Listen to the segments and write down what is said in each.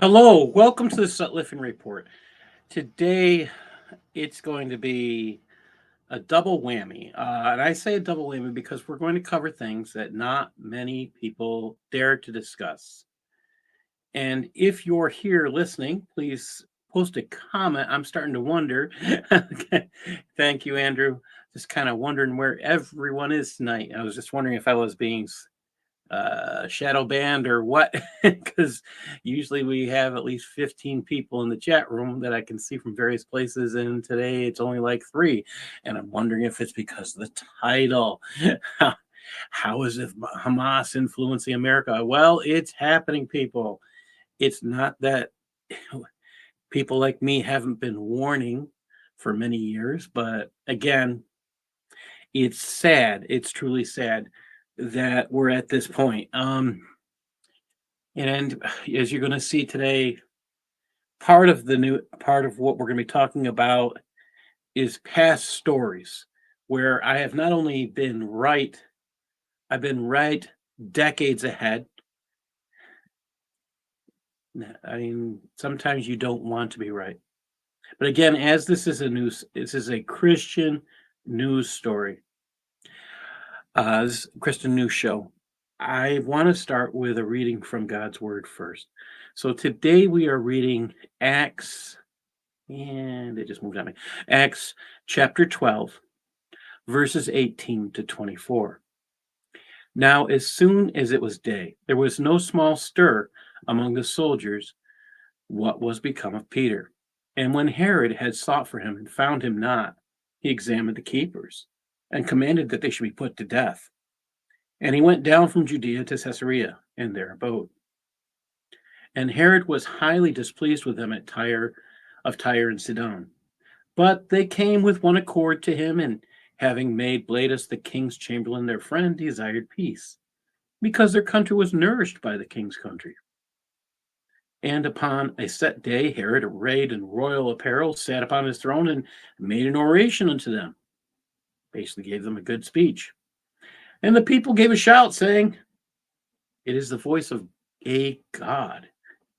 Hello, welcome to the Sutliffian Report. Today, it's going to be a double whammy. And I say a double whammy because we're going to cover things that not many people dare to discuss. And if you're here listening, please post a comment. I'm starting to wonder. Okay. Thank you, Andrew. Just kind of wondering where everyone is tonight. I was just wondering if I was being shadow banned or what, because usually we have at least 15 people in the chat room that I can see from various places, and today it's only like 3, and I'm wondering if it's because of the title. How is it Hamas influencing America? Well, it's happening, people. It's not that people like me haven't been warning for many years, but again, it's sad. It's truly sad that we're at this point. And as you're going to see today, part of what we're going to be talking about is past stories where I have not only been right, I've been right decades ahead. I mean, sometimes you don't want to be right. But again, as this is a Christian news story, this Christian news show. I want to start with a reading from God's Word first. So today we are reading Acts, and it just moved on me. Acts chapter 12, verses 18 to 24. Now, as soon as it was day, there was no small stir among the soldiers what was become of Peter. And when Herod had sought for him and found him not, he examined the keepers and commanded that they should be put to death. And he went down from Judea to Caesarea, and there abode. And Herod was highly displeased with them of Tyre and Sidon. But they came with one accord to him, and having made Bladus the king's chamberlain their friend, desired peace, because their country was nourished by the king's country. And upon a set day, Herod, arrayed in royal apparel, sat upon his throne and made an oration unto them. Basically gave them a good speech. And the people gave a shout, saying, "It is the voice of a God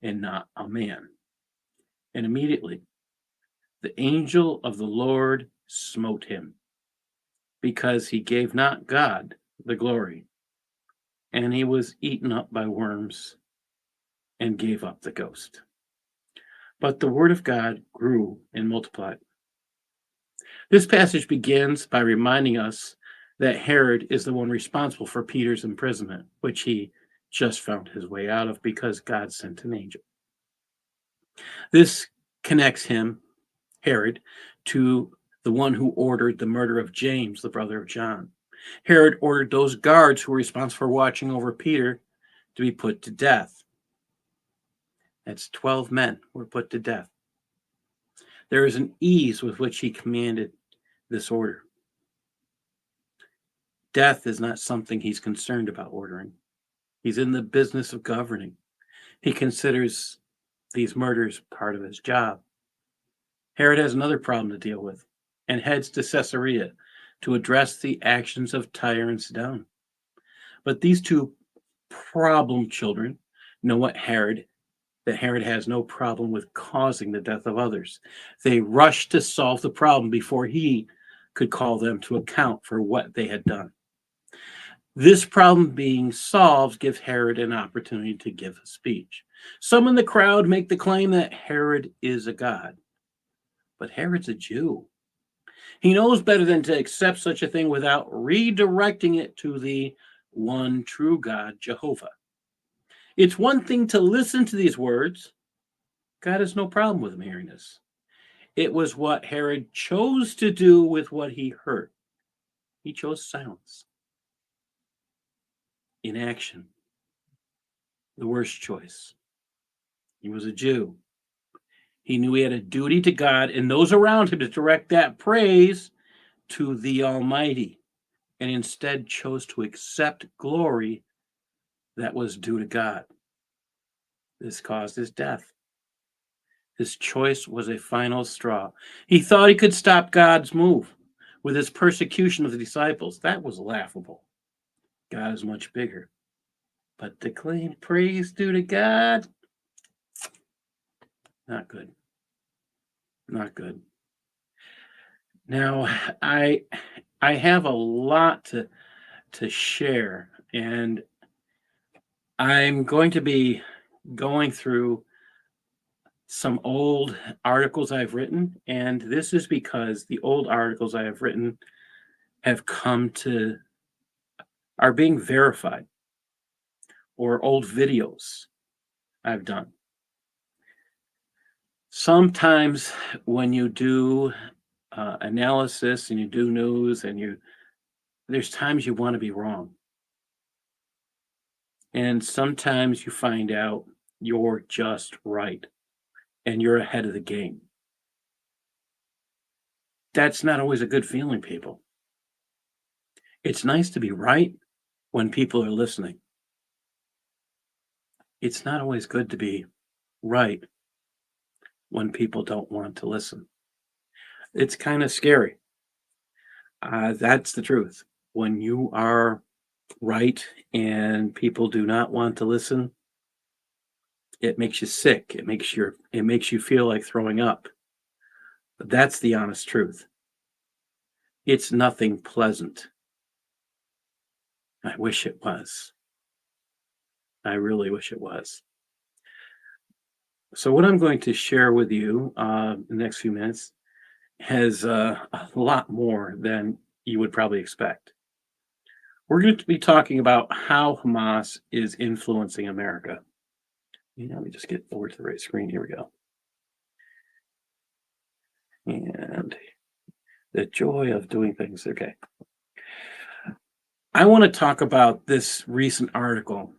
and not a man." And immediately the angel of the Lord smote him, because he gave not God the glory. And he was eaten up by worms and gave up the ghost. But the word of God grew and multiplied. This passage begins by reminding us that Herod is the one responsible for Peter's imprisonment, which he just found his way out of because God sent an angel. This connects him, Herod, to the one who ordered the murder of James, the brother of John. Herod ordered those guards who were responsible for watching over Peter to be put to death. That's 12 men were put to death. There is an ease with which he commanded this order. Death is not something he's concerned about ordering. He's in the business of governing. He considers these murders part of his job. Herod has another problem to deal with and heads to Caesarea to address the actions of Tyre and Sidon. But these two problem children know that Herod has no problem with causing the death of others. They rush to solve the problem before he could call them to account for what they had done. This problem being solved gives Herod an opportunity to give a speech. Some in the crowd make the claim that Herod is a god. But Herod's a Jew. He knows better than to accept such a thing without redirecting it to the one true God, Jehovah. It's one thing to listen to these words. God has no problem with him hearing this. It was what Herod chose to do with what he heard. He chose silence. Inaction. The worst choice. He was a Jew. He knew he had a duty to God and those around him to direct that praise to the Almighty, and instead chose to accept glory that was due to God. This caused his death. His choice was a final straw. He thought he could stop God's move with his persecution of the disciples. That was laughable. God is much bigger. But to claim praise due to God, Not good. Not good. Now, I I have a lot to share, and I'm going to be going through some old articles I've written, and this is because the old articles I have written have come to are being verified, or old videos I've done. Sometimes when you do analysis and you do news and there's times you want to be wrong, and sometimes you find out you're just right and you're ahead of the game. That's not always a good feeling, people. It's nice to be right when people are listening. It's not always good to be right when people don't want to listen. It's kind of scary. That's the truth. When you are right and people do not want to listen, it makes you sick. It makes you feel like throwing up. That's the honest truth. It's nothing pleasant. I wish it was. I really wish it was. So what I'm going to share with you in the next few minutes has a lot more than you would probably expect. We're going to be talking about how Hamas is influencing America. Let me just get over to the right screen. Here we go. And the joy of doing things. Okay. I want to talk about this recent article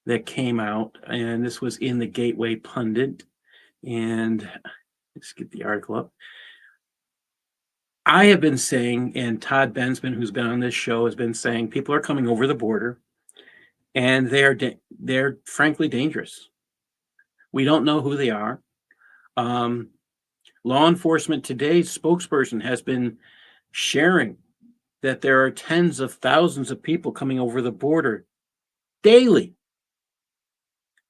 that came out, and this was in the Gateway Pundit. And let's get the article up. I have been saying, and Todd Bensman, who's been on this show, has been saying people are coming over the border, and they're frankly dangerous. We don't know who they are. Law enforcement today's spokesperson has been sharing that there are tens of thousands of people coming over the border daily.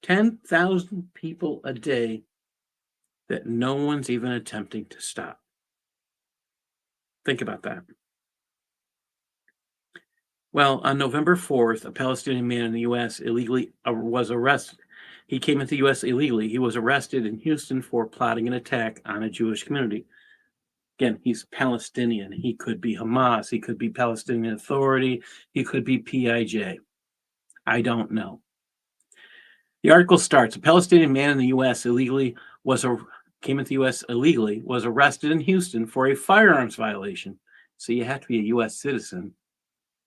10,000 people a day that no one's even attempting to stop. Think about that. Well, on November 4th, a Palestinian man in the U.S. illegally was arrested. He came into the U.S. illegally. He was arrested in Houston for plotting an attack on a Jewish community. Again, he's Palestinian. He could be Hamas. He could be Palestinian Authority. He could be PIJ. I don't know. The article starts: a Palestinian man in the U.S. came into the U.S. illegally, was arrested in Houston for a firearms violation. So you have to be a U.S. citizen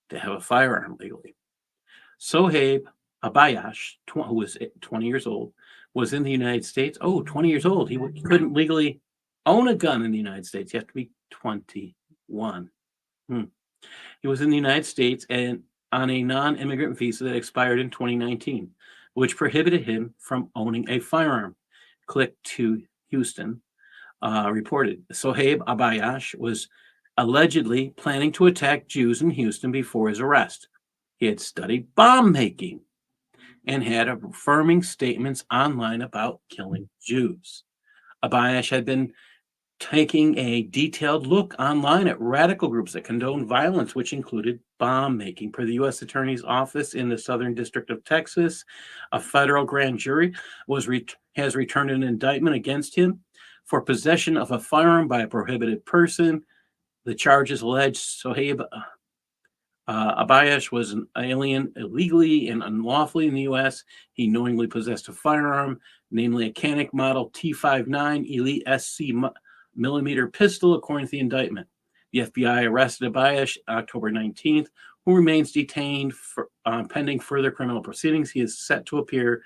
to have a firearm legally. Sohaib Abayash, who was 20 years old, was in the United States. 20 years old. He couldn't legally own a gun in the United States. You have to be 21. He was in the United States and on a non-immigrant visa that expired in 2019, which prohibited him from owning a firearm. Click to Houston reported. Sohaib Abayash was allegedly planning to attack Jews in Houston before his arrest. He had studied bomb making and had affirming statements online about killing Jews. Abayash had been taking a detailed look online at radical groups that condone violence, which included bomb making. Per the U.S. Attorney's Office in the Southern District of Texas, a federal grand jury has returned an indictment against him for possession of a firearm by a prohibited person. The charges allege Sohaib Abayash was an alien illegally and unlawfully in the U.S. He knowingly possessed a firearm, namely a Canik Model T59 Elite SC millimeter pistol, according to the indictment. The FBI arrested Abayash October 19th, who remains detained for pending further criminal proceedings. He was set to appear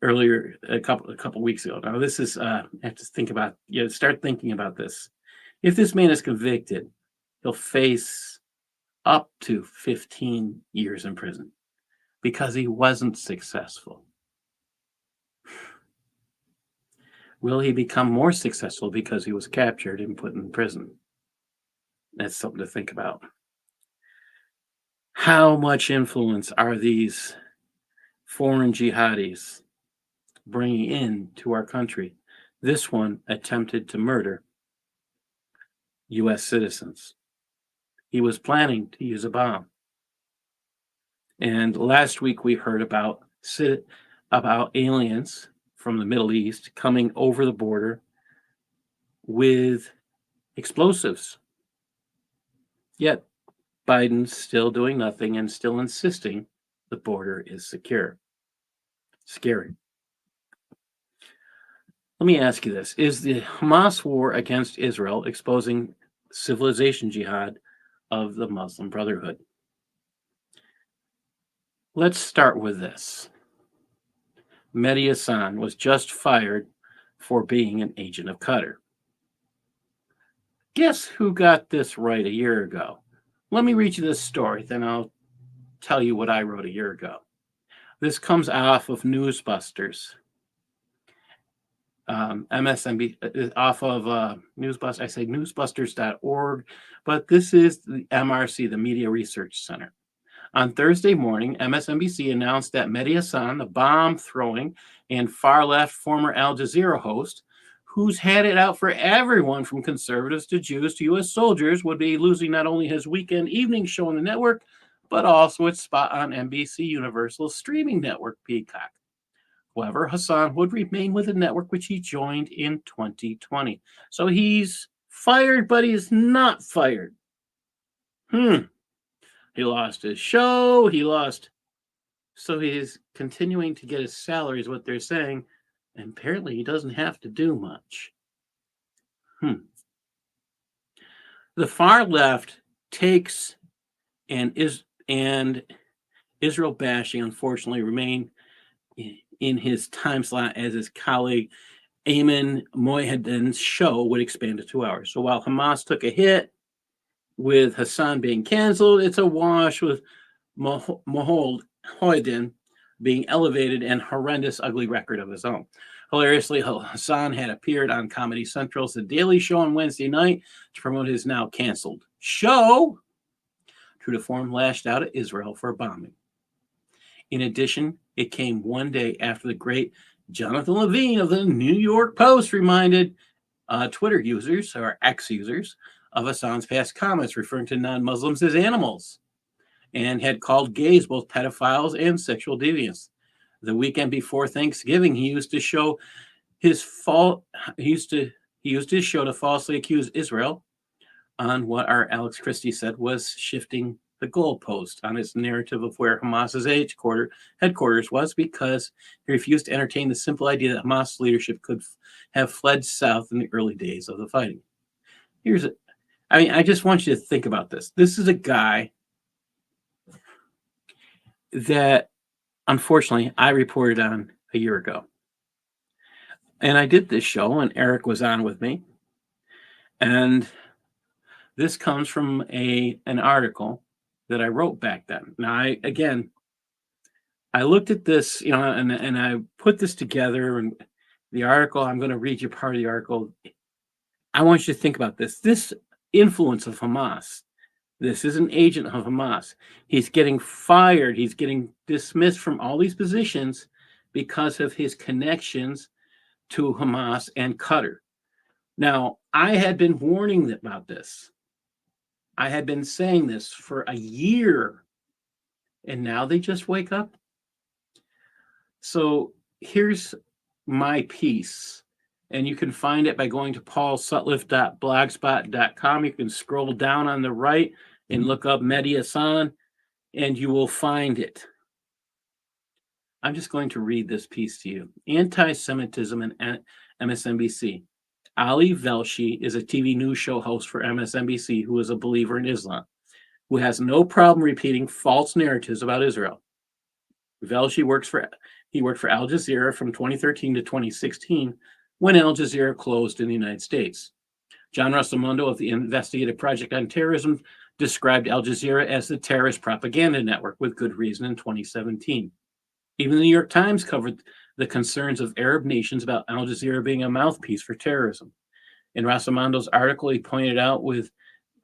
earlier a couple weeks ago. Now this is I have to think about start thinking about this. If this man is convicted, he'll face up to 15 years in prison because he wasn't successful. Will he become more successful because he was captured and put in prison? That's something to think about. How much influence are these foreign jihadis bringing in to our country. This one attempted to murder U.S. citizens. He was planning to use a bomb. And last week we heard about aliens from the Middle East coming over the border with explosives. Yet Biden's still doing nothing and still insisting the border is secure. Scary. Let me ask you this. Is the Hamas war against Israel exposing civilization jihad of the Muslim Brotherhood? Let's start with this. Mehdi Hasan was just fired for being an agent of Qatar. Guess who got this right a year ago? Let me read you this story, then I'll tell you what I wrote a year ago. This comes off of Newsbusters. MSNBC, off of Newsbusters. I say newsbusters.org, but this is the MRC, the Media Research Center. On Thursday morning, MSNBC announced that Mehdi Hasan, the bomb-throwing and far-left former Al Jazeera host, who's had it out for everyone from conservatives to Jews to U.S. soldiers, would be losing not only his weekend evening show on the network, but also its spot on NBC Universal's streaming network, Peacock. However, Hasan would remain with the network, which he joined in 2020. So he's fired, but he's not fired. He lost his show. So he's continuing to get his salary, is what they're saying. And apparently he doesn't have to do much. The far left takes and Israel bashing, unfortunately, remain in his time slot as his colleague Ayman Mohyeddin's show would expand to 2 hours. So while Hamas took a hit with Hasan being canceled, it's a wash with Mohyeddin being elevated and horrendous, ugly record of his own. Hilariously, Hasan had appeared on Comedy Central's The Daily Show on Wednesday night to promote his now canceled show. True to form, lashed out at Israel for bombing. In addition, it came one day after the great Jonathan Levine of the New York Post reminded Twitter users, or ex-users, of Hasan's past comments referring to non-Muslims as animals, and had called gays both pedophiles and sexual deviants. The weekend before Thanksgiving, he used his show to falsely accuse Israel on what our Alex Christie said was shifting the goalpost on its narrative of where Hamas's headquarters was, because he refused to entertain the simple idea that Hamas leadership could have fled south in the early days of the fighting. I just want you to think about this. This is a guy that, unfortunately, I reported on a year ago. And I did this show, and Eric was on with me. And this comes from an article that I wrote back then. Now, I looked at this, and I put this together, and the article, I'm going to read you part of the article. I want you to think about this. This influence of Hamas. This is an agent of Hamas. He's getting fired. He's getting dismissed from all these positions because of his connections to Hamas and Qatar. Now, I had been warning about this. I had been saying this for a year, and now they just wake up. So here's my piece, and you can find it by going to paulsutliff.blogspot.com. You can scroll down on the right and look up Mehdi Hasan, and you will find it. I'm just going to read this piece to you. Anti-Semitism and MSNBC. Ali Velshi is a TV news show host for MSNBC who is a believer in Islam, who has no problem repeating false narratives about Israel. Velshi worked for Al Jazeera from 2013 to 2016, when Al Jazeera closed in the United States. John Russomundo of the Investigative Project on Terrorism described Al Jazeera as the terrorist propaganda network, with good reason, in 2017. Even the New York Times covered the concerns of Arab nations about Al Jazeera being a mouthpiece for terrorism. In Russomundo's article, he pointed out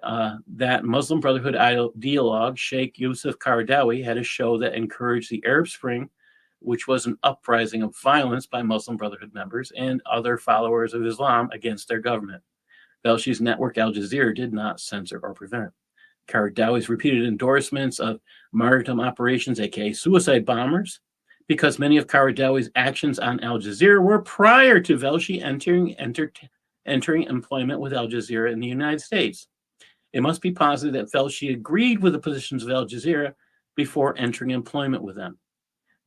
that Muslim Brotherhood ideologue Sheikh Yusuf Qaradawi had a show that encouraged the Arab Spring which was an uprising of violence by Muslim Brotherhood members and other followers of Islam against their government. Velshi's network Al Jazeera did not censor or prevent. Karzai's repeated endorsements of martyrdom operations, aka suicide bombers, because many of Karzai's actions on Al Jazeera were prior to Velshi entering employment with Al Jazeera in the United States. It must be posited that Velshi agreed with the positions of Al Jazeera before entering employment with them.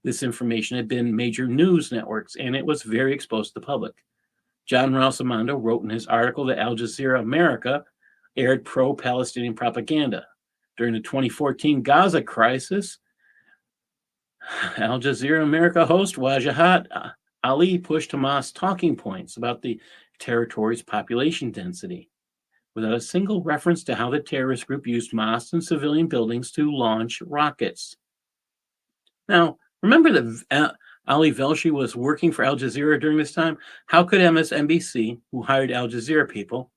This information had been major news networks, and it was very exposed to the public. John Ralsamando wrote in his article that Al Jazeera America aired pro-Palestinian propaganda. During the 2014 Gaza crisis, Al Jazeera America host Wajahat Ali pushed Hamas talking points about the territory's population density, without a single reference to how the terrorist group used mosques and civilian buildings to launch rockets. Now, remember that Ali Velshi was working for Al Jazeera during this time? How could MSNBC, who hired Al Jazeera people,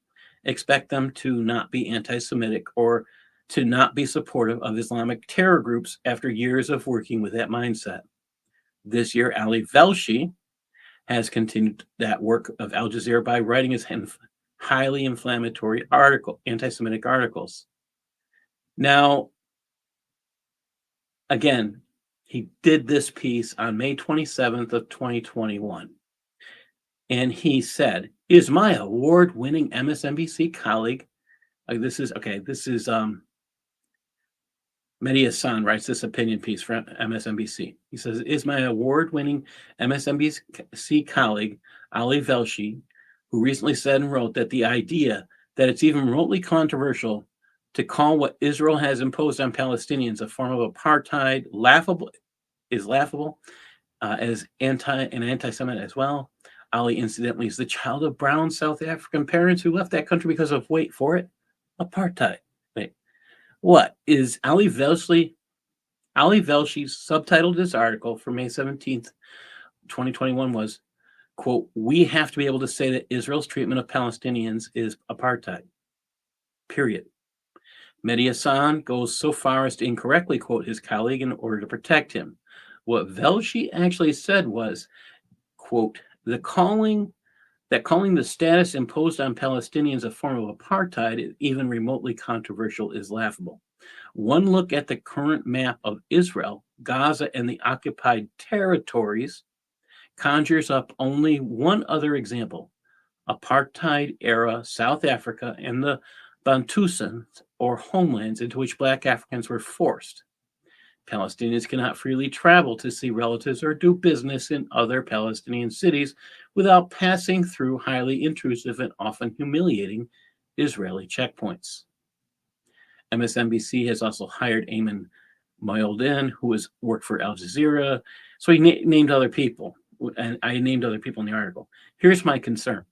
expect them to not be anti-Semitic or to not be supportive of Islamic terror groups after years of working with that mindset? This year, Ali Velshi has continued that work of Al Jazeera by writing his highly inflammatory anti-Semitic articles. Now, again, he did this piece on May 27th of 2021. And he said, is my award-winning MSNBC colleague, Mehdi Hasan writes this opinion piece for MSNBC. He says, is my award-winning MSNBC colleague, Ali Velshi, who recently said and wrote that the idea that it's even remotely controversial to call what Israel has imposed on Palestinians a form of apartheid is laughable, as anti-Semite as well. Ali, incidentally, is the child of brown South African parents who left that country because of, wait for it, apartheid. Wait, what is Ali Velshi? Ali Velshi subtitled this article for May 17th, 2021 was, quote, we have to be able to say that Israel's treatment of Palestinians is apartheid, period. Mehdi Hasan goes so far as to incorrectly quote his colleague in order to protect him. What Velshi actually said was, quote, calling the status imposed on Palestinians a form of apartheid, even remotely controversial, is laughable. One look at the current map of Israel, Gaza, and the occupied territories conjures up only one other example: apartheid-era South Africa and the Bantusans, or homelands into which Black Africans were forced. Palestinians cannot freely travel to see relatives or do business in other Palestinian cities without passing through highly intrusive and often humiliating Israeli checkpoints. MSNBC has also hired Ayman Mohyeldin, who has worked for Al Jazeera. So he named other people, and I named other people in the article. Here's my concern.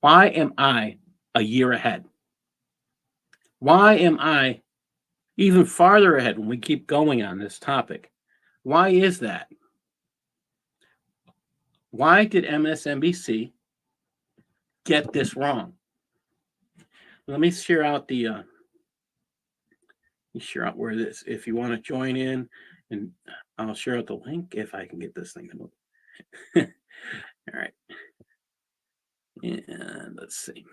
Why am I a year ahead? Why am I even farther ahead when we keep going on this topic? Why is that? Why did MSNBC get this wrong? Let me share out where this, if you want to join in, and I'll share out the link if I can get this thing to move. All right. And let's see.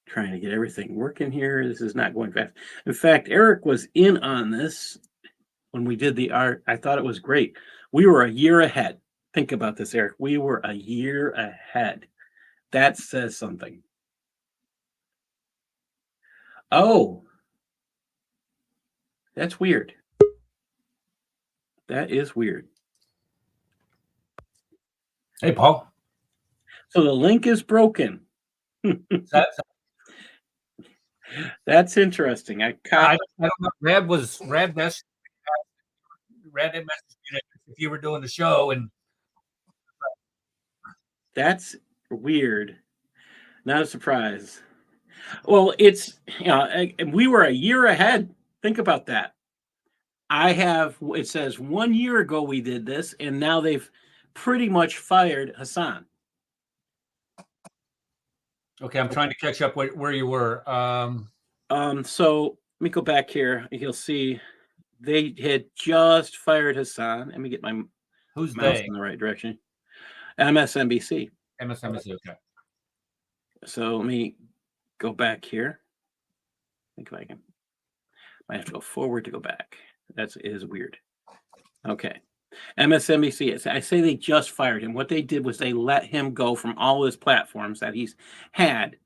Trying to get everything working here. This is not going fast. In fact, Eric was in on this when we did the art. I thought it was great. We were a year ahead. Think about this, Eric. We were a year ahead. That says something. Oh, that's weird. That is weird. Hey, Paul. So the link is broken. That's interesting. I don't know. Rad messaged if you were doing the show, and that's weird. Not a surprise. Well, it's, we were a year ahead. Think about that. It says 1 year ago we did this, and now they've pretty much fired Hasan. Okay, I'm trying to catch up where you were. So let me go back here. You'll see they had just fired Hasan. Let me get my Who's mouse they? in the right direction. MSNBC. MSNBC. Okay. So let me go back here. I think if I can. I have to go forward to go back. That is weird. Okay. MSNBC. I say they just fired him. What they did was they let him go from all his platforms that he's had.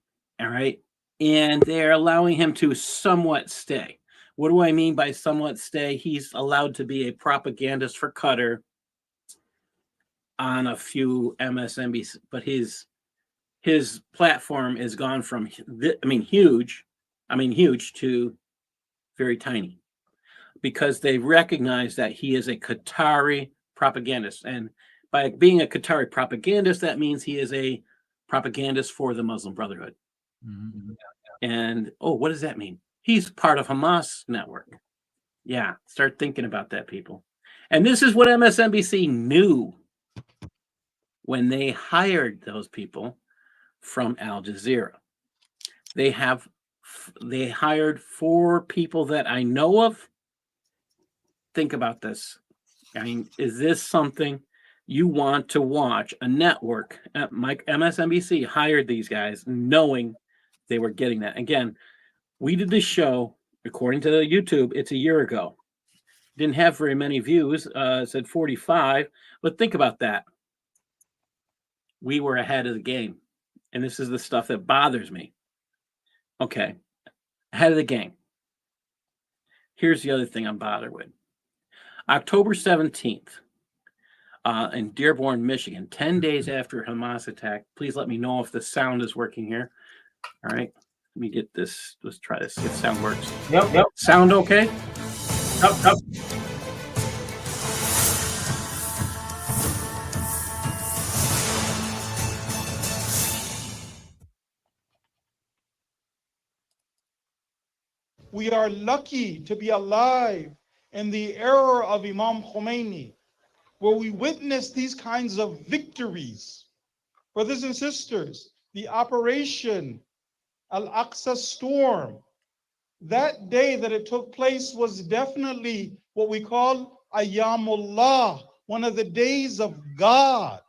All right. And they're allowing him to somewhat stay. What do I mean by somewhat stay? He's allowed to be a propagandist for Qatar on a few MSNBC, but his platform is gone from huge to very tiny, because they recognize that he is a Qatari propagandist. And by being a Qatari propagandist, that means he is a propagandist for the Muslim Brotherhood. Mm-hmm. And, what does that mean? He's part of Hamas network. Yeah, start thinking about that, people. And this is what MSNBC knew when they hired those people from Al Jazeera. They hired 4 people that I know of. Think about this. I mean, is this something you want to watch? A network, MSNBC hired these guys knowing they were getting that. Again, we did this show, according to YouTube, it's a year ago. Didn't have very many views. It said 45, but think about that. We were ahead of the game. And this is the stuff that bothers me. Okay, ahead of the game. Here's the other thing I'm bothered with. October 17th, in Dearborn, Michigan, 10 days after Hamas attack. Please let me know if the sound is working here. All right, let me get this. Let's try this. See if sound works. Yep. Sound okay? Yep. We are lucky to be alive in the era of Imam Khomeini, where we witness these kinds of victories. Brothers and sisters, the Operation Al-Aqsa Storm, that day that it took place was definitely what we call Ayyamullah, one of the days of God.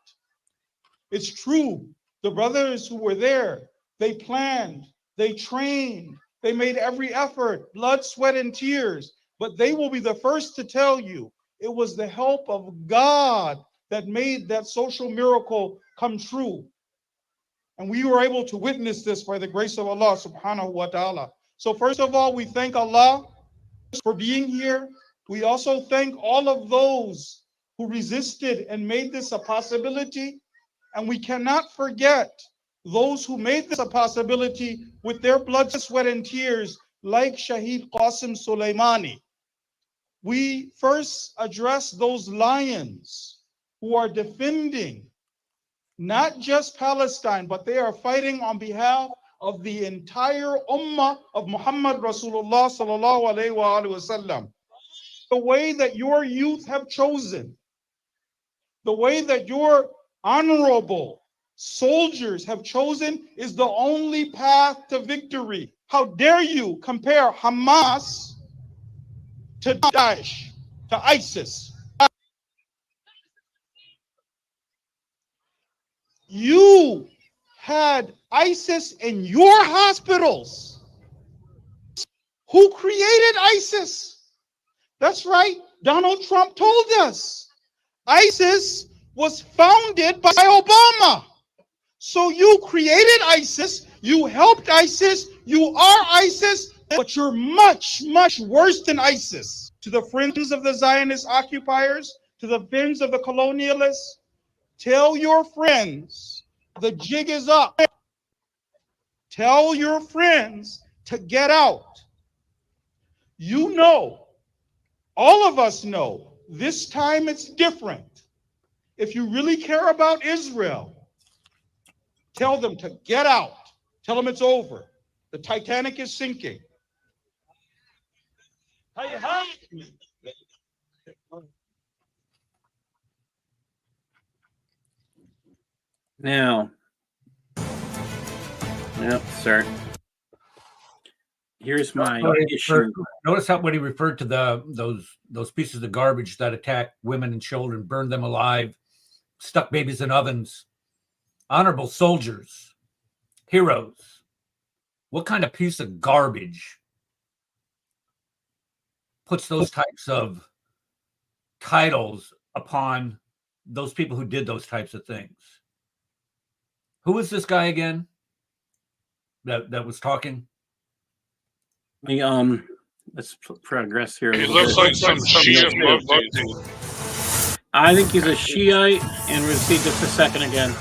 It's true, the brothers who were there, they planned, they trained, they made every effort, blood, sweat, and tears, but they will be the first to tell you it was the help of God that made that social miracle come true. And we were able to witness this by the grace of Allah subhanahu wa ta'ala. So first of all, we thank Allah for being here. We also thank all of those who resisted and made this a possibility. And we cannot forget those who made this a possibility with their blood, sweat, and tears, like Shaheed Qasim Soleimani. We first address those lions who are defending not just Palestine, but they are fighting on behalf of the entire ummah of Muhammad Rasulullah sallallahu alaihi wasallam. The way that your youth have chosen, the way that your honorable soldiers have chosen is the only path to victory. How dare you compare Hamas to Daesh, to ISIS? You had ISIS in your hospitals. Who created ISIS? That's right, Donald Trump told us. ISIS was founded by Obama. So you created ISIS, you helped ISIS, you are ISIS, but you're much, much worse than ISIS. To the friends of the Zionist occupiers, to the friends of the colonialists, tell your friends the jig is up. Tell your friends to get out. You know, all of us know, this time it's different. If you really care about Israel, tell them to get out. Tell them it's over. The Titanic is sinking. Now, yep, sir. here's my issue. Notice how when he referred to those pieces of garbage that attack women and children, burned them alive, stuck babies in ovens, honorable soldiers, heroes. What kind of piece of garbage puts those types of titles upon those people who did those types of things? Who was this guy again that was talking? Let's progress here. He looks like some Shia Mufti. I think he's a Shiite, and we'll see just a second again.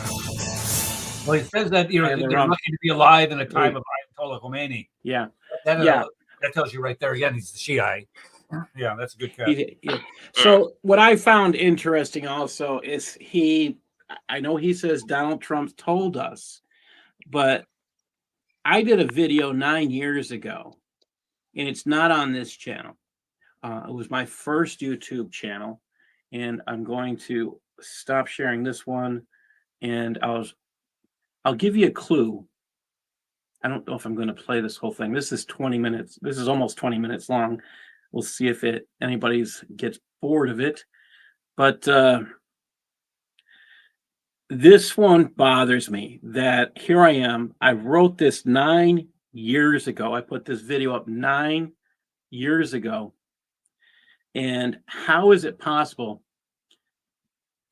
Well, he says that they're lucky to be alive in a time of Ayatollah Khomeini. Yeah. That tells you right there again, he's the Shiite. Yeah, that's a good catch. So what I found interesting also is I know he says Donald Trump told us, but I did a video 9 years ago, and it's not on this channel. It was my first YouTube channel, and I'm going to stop sharing this one, and I'll give you a clue. I don't know if I'm going to play this whole thing. This is 20 minutes. This is almost 20 minutes long. We'll see if anybody's gets bored of it. But this one bothers me that here I am. I wrote this 9 years ago. I put this video up 9 years ago. And how is it possible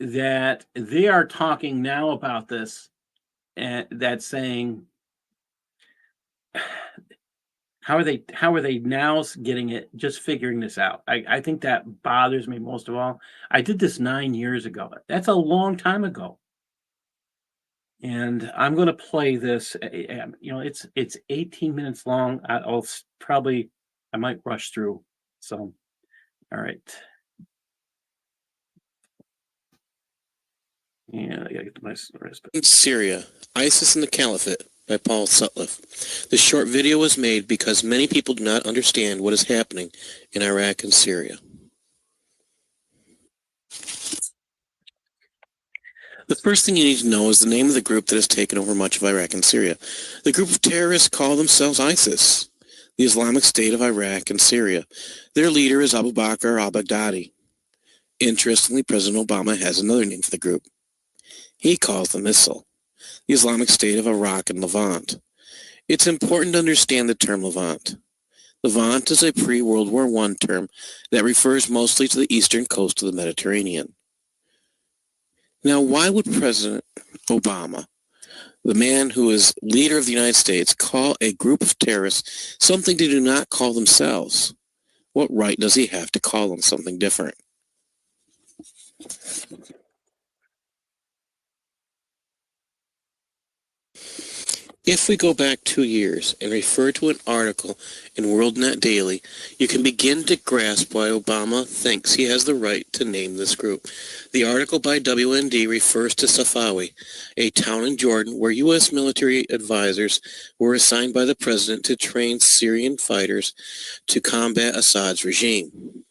that they are talking now about this and that's saying, how are they now getting it, just figuring this out? I think that bothers me most of all. I did this 9 years ago. That's a long time ago. And I'm going to play this. It's 18 minutes long. I might rush through. So, all right. Yeah, I gotta get to my rest. In Syria, ISIS and the Caliphate by Paul Sutliff. This short video was made because many people do not understand what is happening in Iraq and Syria. The first thing you need to know is the name of the group that has taken over much of Iraq and Syria. The group of terrorists call themselves ISIS, the Islamic State of Iraq and Syria. Their leader is Abu Bakr al-Baghdadi. Interestingly, President Obama has another name for the group. He calls them ISIL, the Islamic State of Iraq and Levant. It's important to understand the term Levant. Levant is a pre-World War I term that refers mostly to the eastern coast of the Mediterranean. Now, why would President Obama, the man who is leader of the United States, call a group of terrorists something they do not call themselves? What right does he have to call them something different? If we go back 2 years and refer to an article in WorldNet Daily, you can begin to grasp why Obama thinks he has the right to name this group. The article by WND refers to Safawi, a town in Jordan where U.S. military advisors were assigned by the president to train Syrian fighters to combat Assad's regime.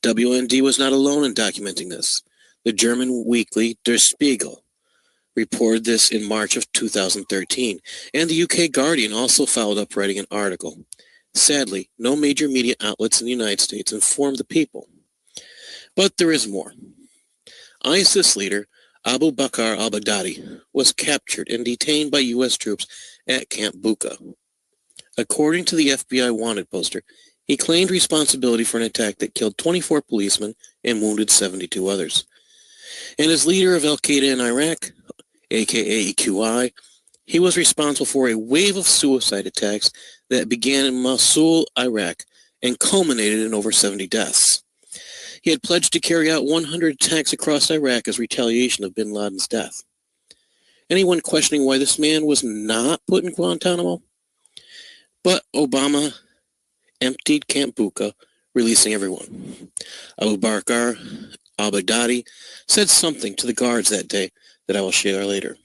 WND was not alone in documenting this. The German weekly Der Spiegel reported this in March of 2013, and the UK Guardian also followed up writing an article. Sadly, no major media outlets in the United States informed the people. But there is more. ISIS leader Abu Bakr al-Baghdadi was captured and detained by U.S. troops at Camp Bucca. According to the FBI wanted poster, he claimed responsibility for an attack that killed 24 policemen and wounded 72 others. And as leader of Al-Qaeda in Iraq, aka EQI, he was responsible for a wave of suicide attacks that began in Mosul, Iraq, and culminated in over 70 deaths. He had pledged to carry out 100 attacks across Iraq as retaliation of bin Laden's death. Anyone questioning why this man was not put in Guantanamo? But Obama emptied Camp Bucca, releasing everyone. Abu Bakr al-Baghdadi said something to the guards that day that I will share later.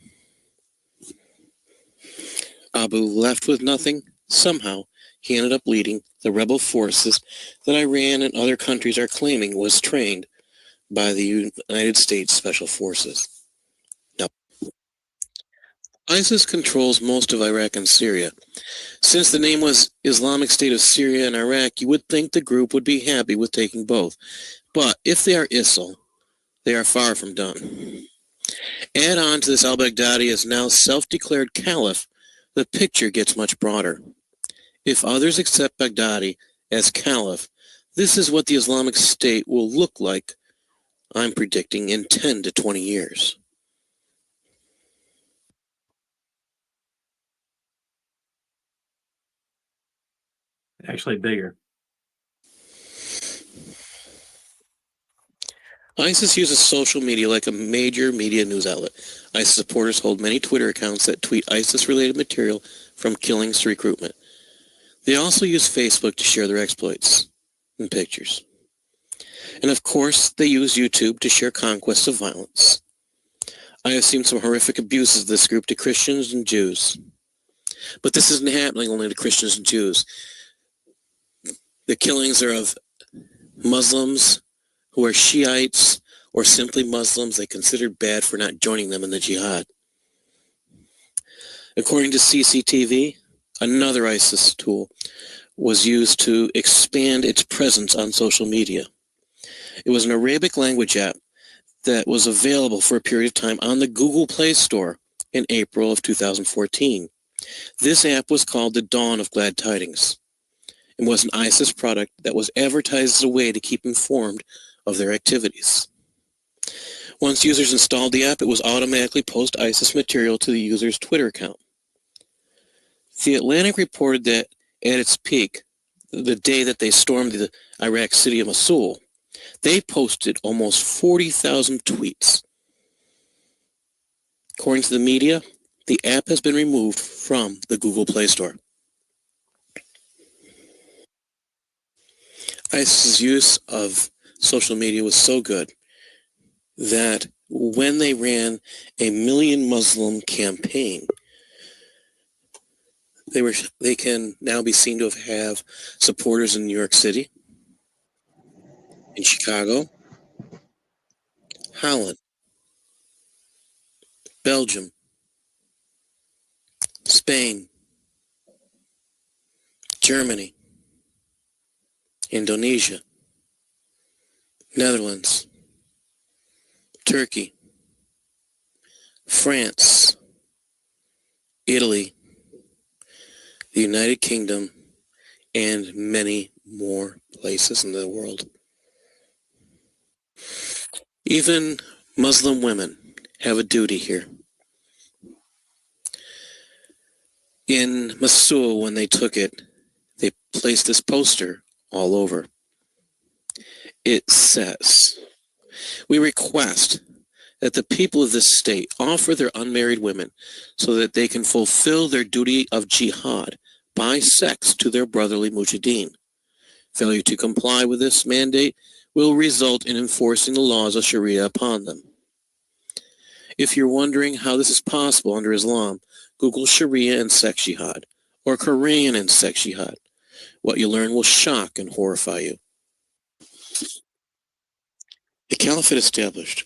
Abu left with nothing. Somehow, he ended up leading the rebel forces that Iran and other countries are claiming was trained by the United States Special Forces. Now, ISIS controls most of Iraq and Syria. Since the name was Islamic State of Syria and Iraq, you would think the group would be happy with taking both. But if they are ISIL, they are far from done. Add on to this al-Baghdadi is now self-declared caliph, the picture gets much broader. If others accept Baghdadi as caliph, this is what the Islamic State will look like, I'm predicting, in 10 to 20 years. Actually bigger. ISIS uses social media like a major media news outlet. ISIS supporters hold many Twitter accounts that tweet ISIS-related material from killings to recruitment. They also use Facebook to share their exploits and pictures. And of course, they use YouTube to share conquests of violence. I have seen some horrific abuses of this group to Christians and Jews. But this isn't happening only to Christians and Jews. The killings are of Muslims who are Shiites or simply Muslims they considered bad for not joining them in the jihad. According to CCTV, another ISIS tool was used to expand its presence on social media. It was an Arabic language app that was available for a period of time on the Google Play Store in April of 2014. This app was called the Dawn of Glad Tidings and was an ISIS product that was advertised as a way to keep informed of their activities. Once users installed the app, it was automatically post ISIS material to the user's Twitter account. The Atlantic reported that at its peak, the day that they stormed the Iraq city of Mosul, they posted almost 40,000 tweets. According to the media, the app has been removed from the Google Play Store. ISIS's use of social media was so good that when they ran a Million Muslim campaign, they can now be seen to have supporters in New York City, in Chicago, Holland, Belgium, Spain, Germany, Indonesia, Netherlands, Turkey, France, Italy, the United Kingdom, and many more places in the world. Even Muslim women have a duty here. In Mosul, when they took it, they placed this poster all over. It says, "We request that the people of this state offer their unmarried women so that they can fulfill their duty of jihad by sex to their brotherly mujahideen. Failure to comply with this mandate will result in enforcing the laws of Sharia upon them." If you're wondering how this is possible under Islam, Google Sharia and sex jihad, or Quran and sex jihad. What you learn will shock and horrify you. The caliphate established.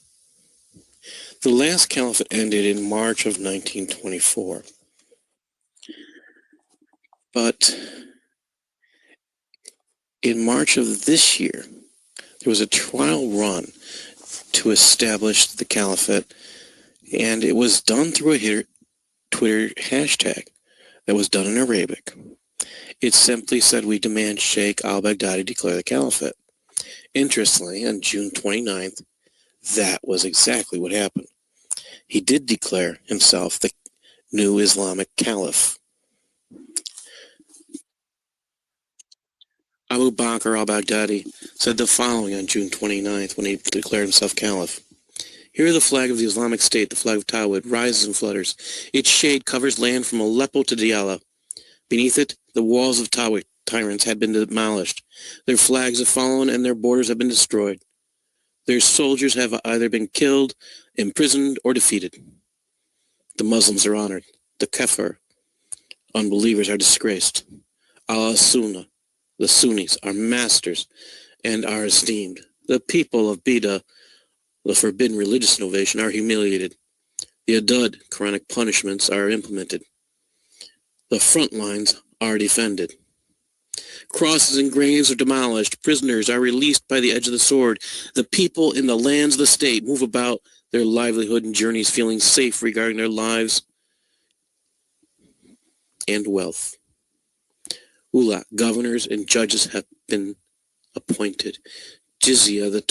The last caliphate ended in March of 1924. But in March of this year, there was a trial run to establish the caliphate, and it was done through a Twitter hashtag that was done in Arabic. It simply said, "We demand Sheikh al-Baghdadi declare the caliphate." Interestingly, on June 29th, that was exactly what happened. He did declare himself the new Islamic caliph. Abu Bakr al-Baghdadi said the following on June 29th when he declared himself caliph. "Here the flag of the Islamic State, the flag of Tawhid, rises and flutters. Its shade covers land from Aleppo to Diyala. Beneath it, the walls of Tawhid tyrants had been demolished. Their flags have fallen and their borders have been destroyed. Their soldiers have either been killed, imprisoned, or defeated. The Muslims are honored. The Kafir, unbelievers, are disgraced. Al-Sunnah, the Sunnis, are masters and are esteemed. The people of Bida, the forbidden religious innovation, are humiliated. The adud, Quranic punishments, are implemented. The front lines are defended. Crosses and graves are demolished. Prisoners are released by the edge of the sword. The people in the lands of the state move about their livelihood and journeys feeling safe regarding their lives and wealth. Ullah, governors and judges have been appointed. Jizya, the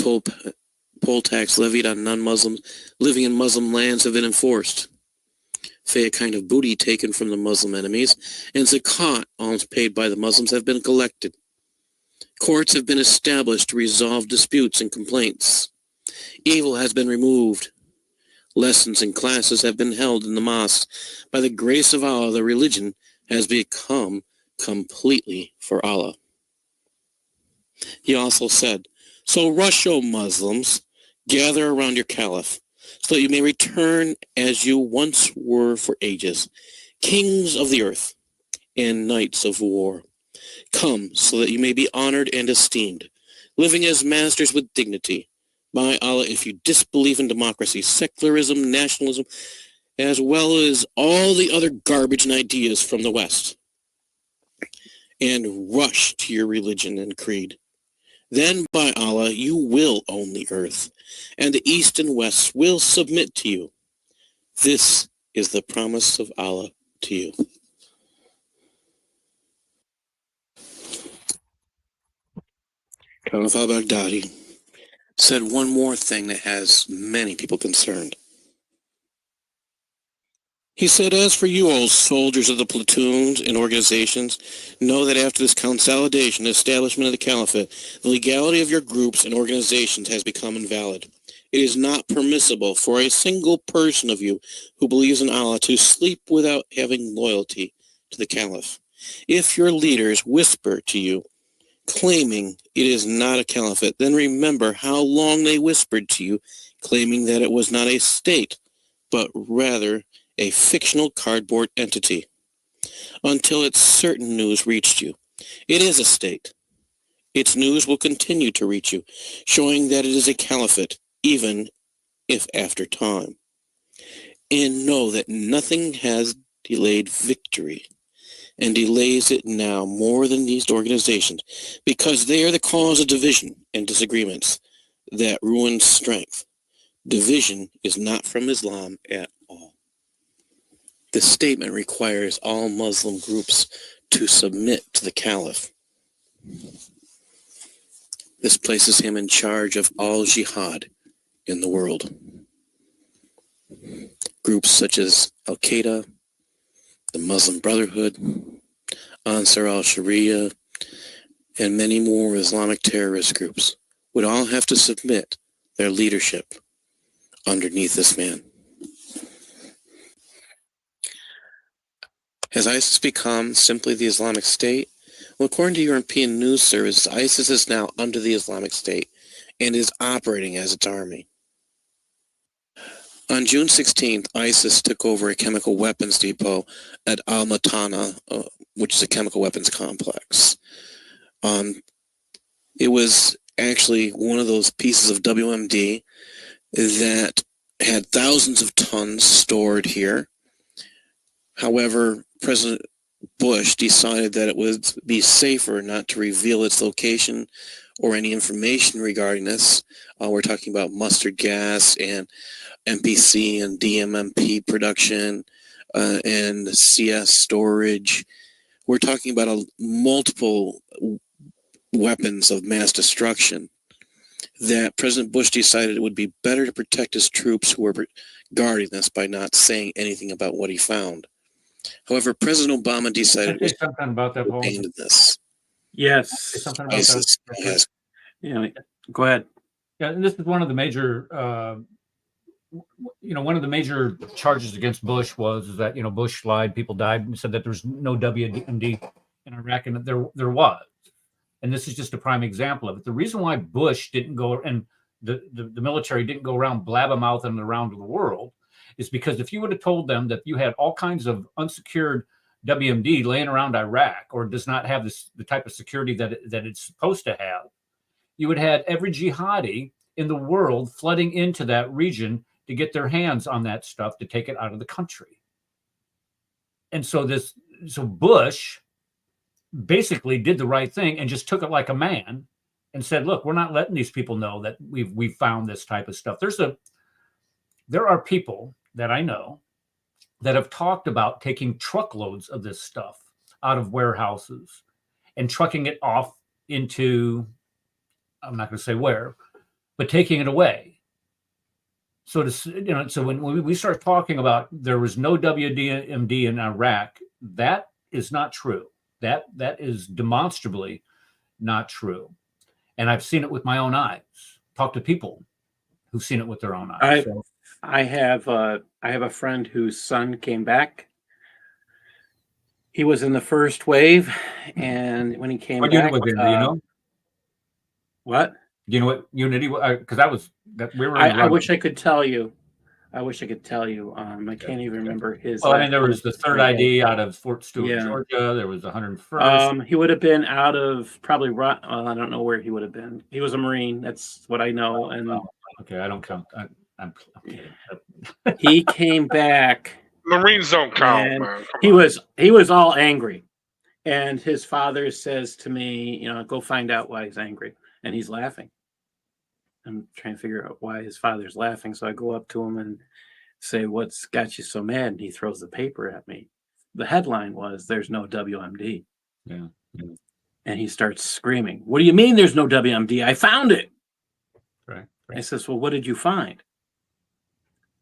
poll tax levied on non-Muslims living in Muslim lands, have been enforced. A kind of booty taken from the Muslim enemies, and zakat, alms paid by the Muslims, have been collected. Courts have been established to resolve disputes and complaints. Evil has been removed. Lessons and classes have been held in the mosque. By the grace of Allah, the religion has become completely for Allah. He also said, "So rush, O Muslims, gather around your caliph, so that you may return as you once were for ages, kings of the earth and knights of war. Come, so that you may be honored and esteemed, living as masters with dignity. By Allah, if you disbelieve in democracy, secularism, nationalism, as well as all the other garbage and ideas from the West, and rush to your religion and creed, then by Allah, you will own the earth, and the East and West will submit to you. This is the promise of Allah to you." Caliph al-Baghdadi said one more thing that has many people concerned. He said, "As for you, old soldiers of the platoons and organizations, know that after this consolidation and establishment of the caliphate, the legality of your groups and organizations has become invalid. It is not permissible for a single person of you who believes in Allah to sleep without having loyalty to the caliph. If your leaders whisper to you, claiming it is not a caliphate, then remember how long they whispered to you, claiming that it was not a state, but rather a fictional cardboard entity, until its certain news reached you. It is a state. Its news will continue to reach you, showing that it is a caliphate, even if after time. And know that nothing has delayed victory, and delays it now more than these organizations, because they are the cause of division and disagreements that ruin strength. Division is not from Islam at all. This statement requires all Muslim groups to submit to the caliph. This places him in charge of all jihad in the world. Groups such as Al-Qaeda, the Muslim Brotherhood, Ansar al-Sharia, and many more Islamic terrorist groups would all have to submit their leadership underneath this man. Has ISIS become simply the Islamic State? Well, according to European news services, ISIS is now under the Islamic State and is operating as its army. On June 16th, ISIS took over a chemical weapons depot at Al-Matana, which is a chemical weapons complex. It was actually one of those pieces of WMD that had thousands of tons stored here. However, President Bush decided that it would be safer not to reveal its location or any information regarding this. We're talking about mustard gas and MPC and DMMP production and CS storage. We're talking about multiple weapons of mass destruction that President Bush decided it would be better to protect his troops who were guarding this by not saying anything about what he found. However, President Obama decided Can I say something about that, Paul? this. Yes. Say something about ISIS that. has Yeah, go ahead. Yeah, and this is one of the major, one of the major charges against Bush was that, Bush lied, people died, and said that there's no WMD in Iraq, and there was. And this is just a prime example of it. The reason why Bush didn't go, and the military didn't go around blabbermouthing around the world, is because if you would have told them that you had all kinds of unsecured WMD laying around Iraq, or does not have the type of security that it's supposed to have, you would have every jihadi in the world flooding into that region to get their hands on that stuff to take it out of the country. And so Bush basically did the right thing and just took it like a man and said, look, we're not letting these people know that we've found this type of stuff. There are people that I know that have talked about taking truckloads of this stuff out of warehouses and trucking it off into, I'm not going to say where, but taking it away. So so when we start talking about there was no WMD in Iraq, that is not true. That is demonstrably not true. And I've seen it with my own eyes. Talk to people who've seen it with their own eyes. I have a friend whose son came back. He was in the first wave, and when he came what back, unit was in, do you know? What? Do you know what unit he was? Because we were. I wish I could tell you. I can't even remember his. Well, I mean, there was the 3rd ID out of Fort Stewart, Georgia. There was the 101st. He would have been out of probably. Well, I don't know where he would have been. He was a Marine. That's what I know. And okay, I don't count. I'm he came back. Marines don't count, man. He was all angry, and his father says to me, go find out why he's angry, and he's laughing. I'm trying to figure out why his father's laughing. So I go up to him and say, what's got you so mad? And he throws the paper at me. The headline was, there's no WMD. Yeah. And he starts screaming, what do you mean there's no WMD? I found it. Right. I says, well, what did you find?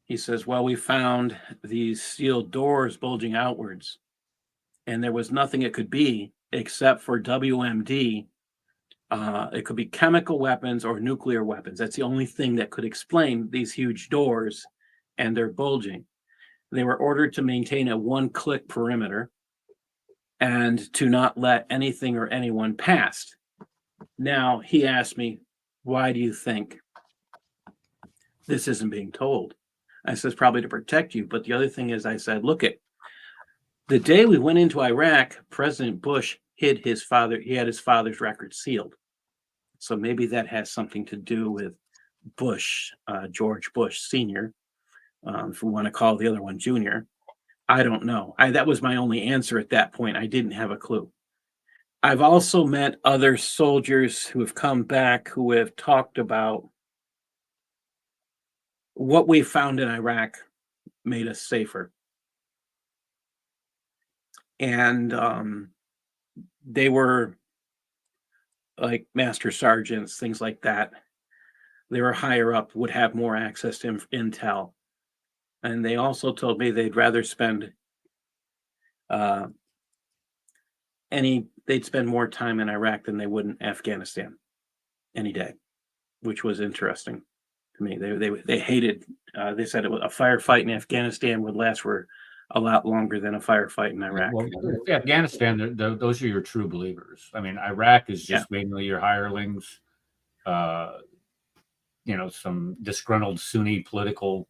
He says, well, we found these sealed doors bulging outwards. And there was nothing it could be except for WMD. It could be chemical weapons or nuclear weapons. That's the only thing that could explain these huge doors and their bulging. They were ordered to maintain a 1-click perimeter and to not let anything or anyone past. Now, he asked me, why do you think this isn't being told? I says, probably to protect you. But the other thing is, I said, the day we went into Iraq, President Bush hid his father. He had his father's record sealed. So maybe that has something to do with Bush, George Bush Sr., if we want to call the other one Junior. I don't know. That was my only answer at that point. I didn't have a clue. I've also met other soldiers who have come back who have talked about what we found in Iraq made us safer. And they were like master sergeants, things like that. They were higher up, would have more access to intel. And they also told me they'd rather spend they'd spend more time in Iraq than they would in Afghanistan any day, which was interesting to me. They hated, they said a firefight in Afghanistan would last for a lot longer than a firefight in Iraq. Well, Afghanistan, those are your true believers. I mean, Iraq is just mainly your hirelings, some disgruntled Sunni political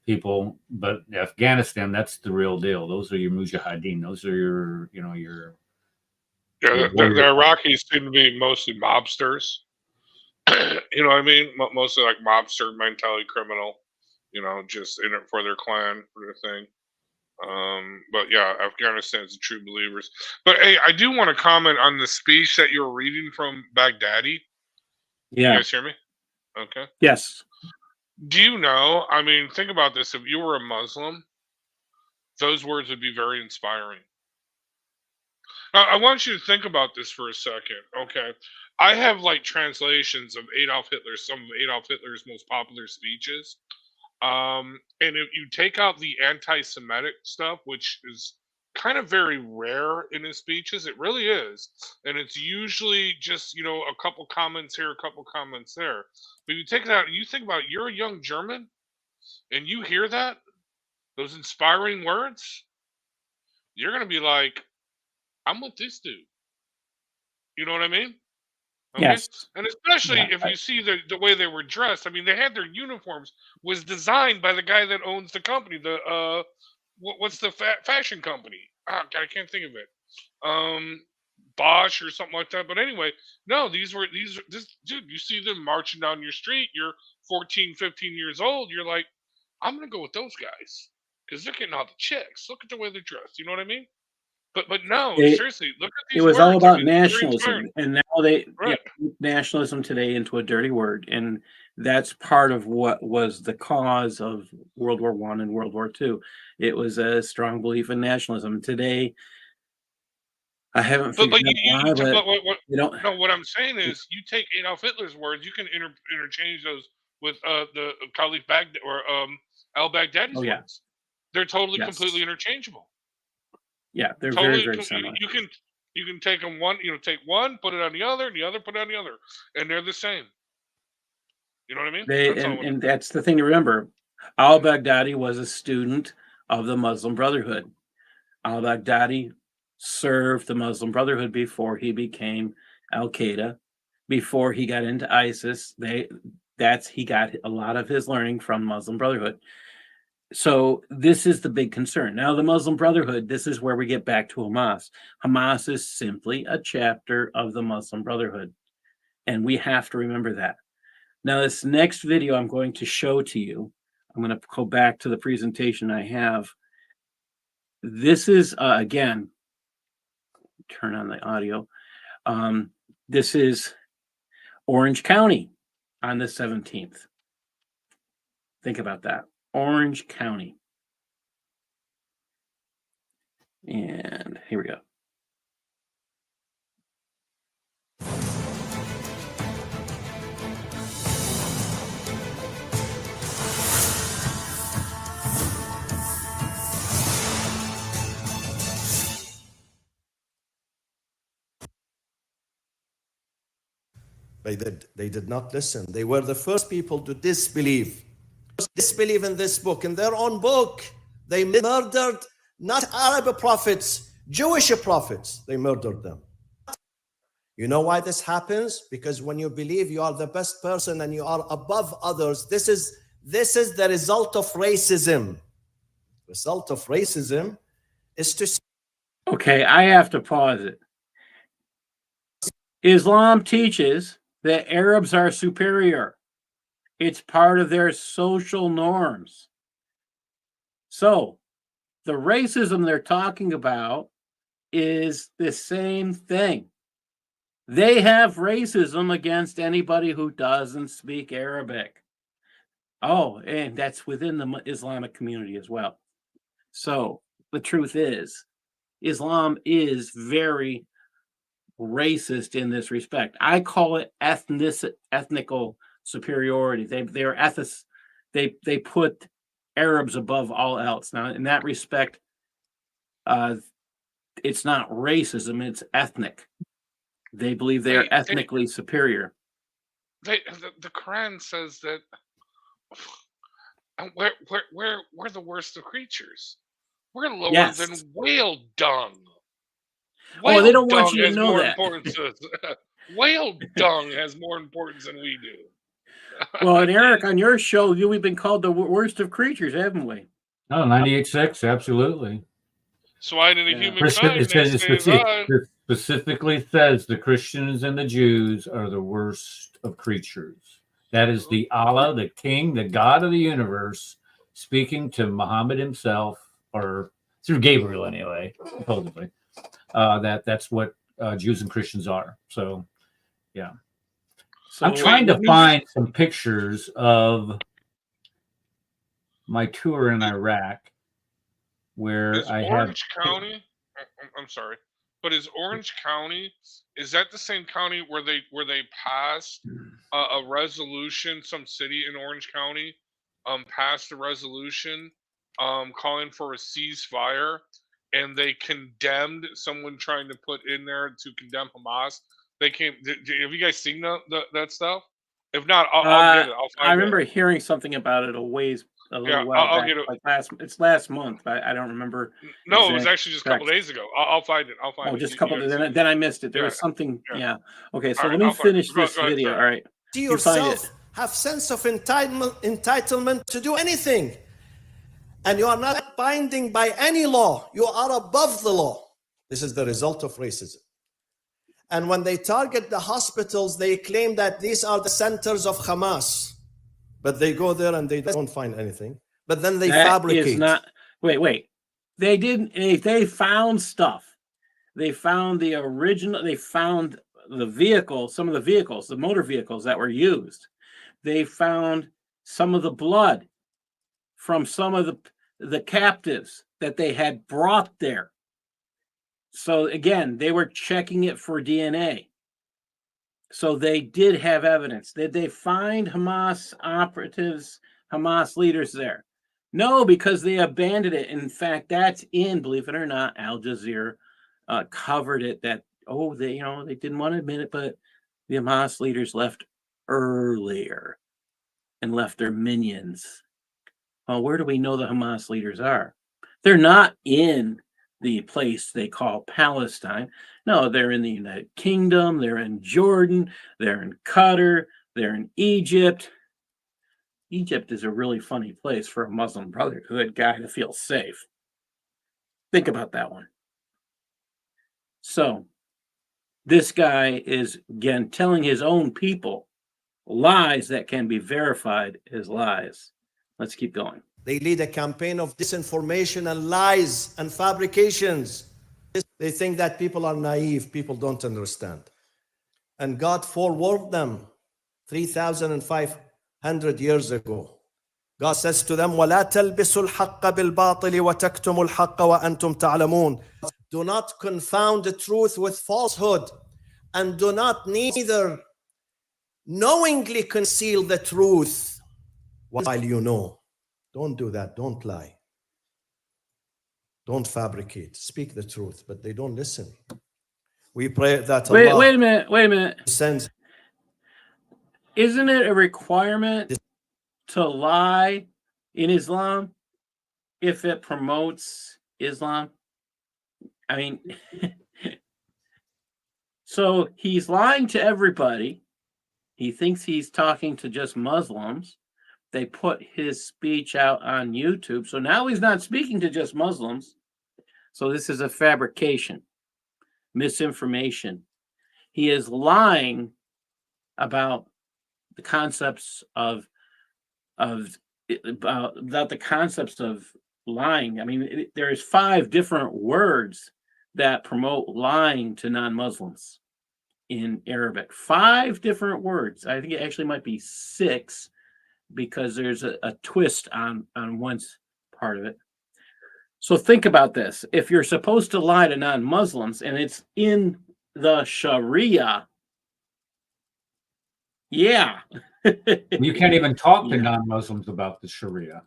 people. But Afghanistan, that's the real deal. Those are your mujahideen. Those are your. The Iraqis seem to be mostly mobsters. You know what I mean? Mostly like mobster mentality, criminal. Just in it for their clan, for their thing. But yeah, Afghanistan's the true believers. But hey, I do want to comment on the speech that you were reading from Baghdadi. Yeah. You guys hear me? Okay. Yes. Do you know? I mean, think about this. If you were a Muslim, those words would be very inspiring. Now, I want you to think about this for a second. Okay. I have like translations of some of Adolf Hitler's most popular speeches. And if you take out the anti-Semitic stuff, which is kind of very rare in his speeches, it really is. And it's usually just, a couple comments here, a couple comments there. But you take it out and you think about, you're a young German and you hear that, those inspiring words, you're going to be like, I'm with this dude. You know what I mean? Okay? Yes. And especially if you see the way they were dressed. I mean, they had their uniforms was designed by the guy that owns the company. What's the fashion company? God, I can't think of it. Bosch or something like that. But anyway, no, this dude, you see them marching down your street. You're 14, 15 years old. You're like, I'm going to go with those guys because they're getting all the chicks. Look at the way they're dressed. You know what I mean? But no, seriously, look at It these was words. all about I mean, they're very nationalism, inspiring. and now they Right. nationalism today into a dirty word, and that's part of what was the cause of World War I and World War II. It was a strong belief in nationalism. Today, I haven't But figured out why, but you don't. no, what I'm saying is, you take Adolf Hitler's words, you can interchange those with the Khalif Baghdad or al-Baghdadi's Oh yeah, words. They're totally yes, completely interchangeable. yeah, they're very Totally, very similar. you can take them one, take one, put it on the other, and the other put it on the other, and they're the same. You know what I mean? They That's all. and that's the thing to remember. Al-Baghdadi was a student of the Muslim Brotherhood. Al-Baghdadi served the Muslim Brotherhood before he became Al-Qaeda, before he got into ISIS. He got a lot of his learning from Muslim Brotherhood. So this is the big concern. Now, the Muslim Brotherhood, this is where we get back to Hamas. Hamas is simply a chapter of the Muslim Brotherhood, and we have to remember that. Now, this next video I'm going to show to you, I'm going to go back to the presentation I have. This is, again, turn on the audio. This is Orange County on the 17th. Think about that. Orange County. And here we go. They did not listen. They were the first people to disbelieve in this book, in their own book. They murdered not Arab prophets, Jewish prophets. They murdered them. You know why this happens? Because when you believe you are the best person and you are above others, this is the result of racism. The result of racism is to... Okay, I have to pause it. Islam teaches that Arabs are superior. It's part of their social norms. So the racism they're talking about is the same thing. They have racism against anybody who doesn't speak Arabic. Oh, and that's within the Islamic community as well. So the truth is, Islam is very racist in this respect. I call it ethnical superiority. They're ethnic. They put Arabs above all else. Now, in that respect, it's not racism; it's ethnic. They believe they are ethnically superior. The Quran says that we're the worst of creatures. We're lower than whale dung. Whale they don't want you to know that. Whale dung has more importance than we do. Well, and Eric, on your show, we've been called the worst of creatures, haven't we? Oh, 98.6, absolutely. Swine in a humankind. It specifically says the Christians and the Jews are the worst of creatures. That is the Allah, the King, the God of the universe, speaking to Muhammad himself, or through Gabriel anyway, supposedly. That's what Jews and Christians are. So, yeah. So I'm trying to find some pictures of my tour in Iraq where I have Orange County. I'm sorry, but is Orange County, is that the same county where they passed a resolution? Some city in Orange County passed a resolution calling for a ceasefire, and they condemned someone trying to put in there to condemn Hamas. They came. Have you guys seen that stuff? If not, I'll get it. I'll find I remember hearing something about it a little while I'll back, get it. Like last month. I don't remember. No, it was actually just a couple days ago. I'll find it. Oh, just a couple. Then I missed it. There was something. Yeah. Okay, so let me finish this video. All right. You yourself have sense of entitlement to do anything, and you are not binding by any law. You are above the law. This is the result of racism. And when they target the hospitals, they claim that these are the centers of Hamas. But they go there and they don't find anything. but then they That fabricate. is not. Wait. They didn't. They found stuff. They found the original. They found the vehicle. Some of the vehicles, the motor vehicles that were used. They found some of the blood from some of the captives that they had brought there. So again, they were checking it for DNA. So they did have evidence. Did they find Hamas operatives, Hamas leaders there? No, because they abandoned it. In fact, that's in, believe it or not, Al Jazeera covered it. That they didn't want to admit it, but the Hamas leaders left earlier and left their minions. Well, where do we know the Hamas leaders are? They're not in the place they call Palestine. No, they're in the United Kingdom, they're in Jordan, they're in Qatar, they're in Egypt. Egypt is a really funny place for a Muslim Brotherhood guy to feel safe. Think about that one. So, this guy is, again, telling his own people lies that can be verified as lies. Let's keep going. They lead a campaign of disinformation and lies and fabrications. They think that people are naive, people don't understand. And God forewarned them 3,500 years ago. God says to them, وَلَا تَلْبِسُوا الْحَقَّ بِالْبَاطِلِ وَتَكْتُمُوا الْحَقَّ وَأَنْتُمْ تَعْلَمُونَ. Do not confound the truth with falsehood, and do not neither knowingly conceal the truth while you know. Don't do that. Don't lie. Don't fabricate. Speak the truth, but they don't listen. We pray that Allah Wait a minute. sends. Isn't it a requirement to lie in Islam if it promotes Islam? I mean, so he's lying to everybody. He thinks he's talking to just Muslims. They put his speech out on YouTube. So now he's not speaking to just Muslims. So this is a fabrication, misinformation. He is lying about the concepts of the concepts of lying. I mean, there's 5 different words that promote lying to non-Muslims in Arabic. 5 different words. I think it actually might be 6. Because there's a twist on one part of it. So think about this. If you're supposed to lie to non-Muslims and it's in the Sharia, yeah. You can't even talk to non-Muslims about the Sharia.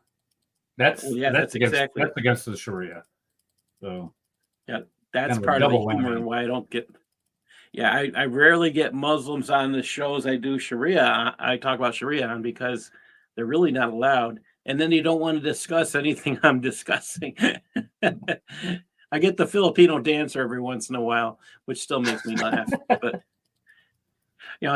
That's against the Sharia. So yeah, that's part of the humor why I don't get. Yeah, I rarely get Muslims on the shows I do Sharia. I talk about Sharia on because they're really not allowed. And then you don't want to discuss anything I'm discussing. I get the Filipino dancer every once in a while, which still makes me laugh. But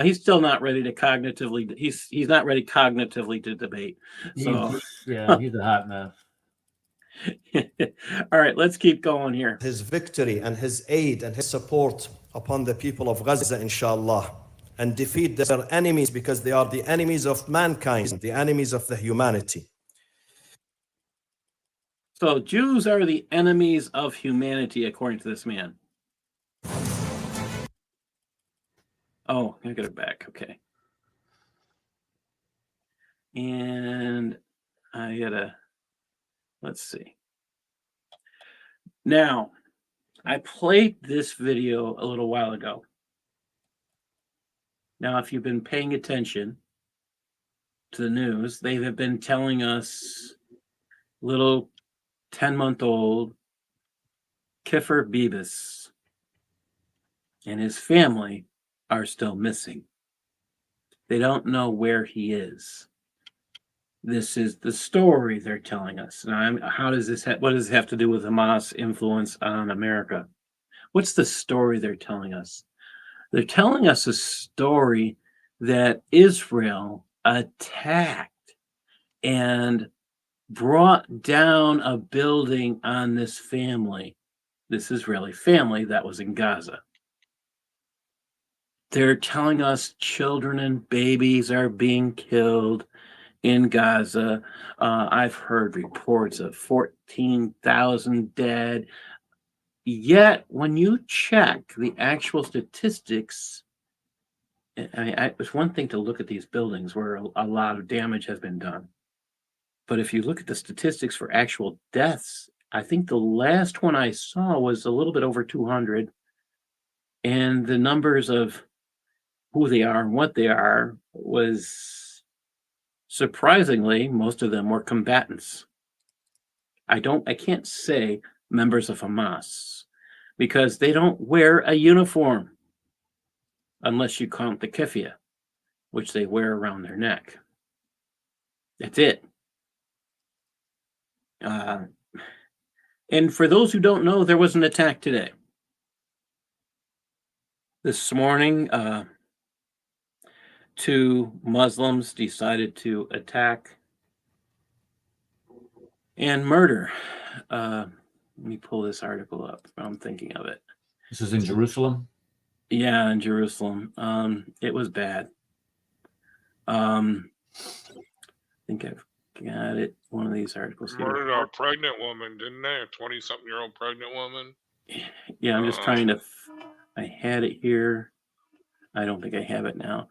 he's still not ready to cognitively. He's not ready cognitively to debate. So he's a hot mess. All right, let's keep going here. His victory and his aid and his support upon the people of Gaza, inshallah, and defeat their enemies, because they are the enemies of mankind, the enemies of the humanity. So Jews are the enemies of humanity, according to this man. Oh, I got it back. Okay. And let's see. Now, I played this video a little while ago. Now, if you've been paying attention to the news, they have been telling us little 10-month-old Kiffer Beavis and his family are still missing. They don't know where he is. This is the story they're telling us. Now, what does this have to do with Hamas influence on America? What's the story they're telling us? They're telling us a story that Israel attacked and brought down a building on this family, this Israeli family that was in Gaza. They're telling us children and babies are being killed in Gaza. I've heard reports of 14,000 dead. Yet, when you check the actual statistics, I mean, it's one thing to look at these buildings where a lot of damage has been done. But if you look at the statistics for actual deaths, I think the last one I saw was a little bit over 200. And the numbers of who they are and what they are was surprisingly, most of them were combatants. I can't say members of Hamas because they don't wear a uniform unless you count the keffiyeh, which they wear around their neck. That's it. And for those who don't know, there was an attack today. This morning, 2 Muslims decided to attack and murder. Let me pull this article up. I'm thinking of it. This is in Jerusalem? Yeah, in Jerusalem. It was bad. I think I've got it. One of these articles here. Murdered a pregnant woman, didn't they? A 20-something-year-old pregnant woman. Yeah, I'm just trying to. I had it here. I don't think I have it now.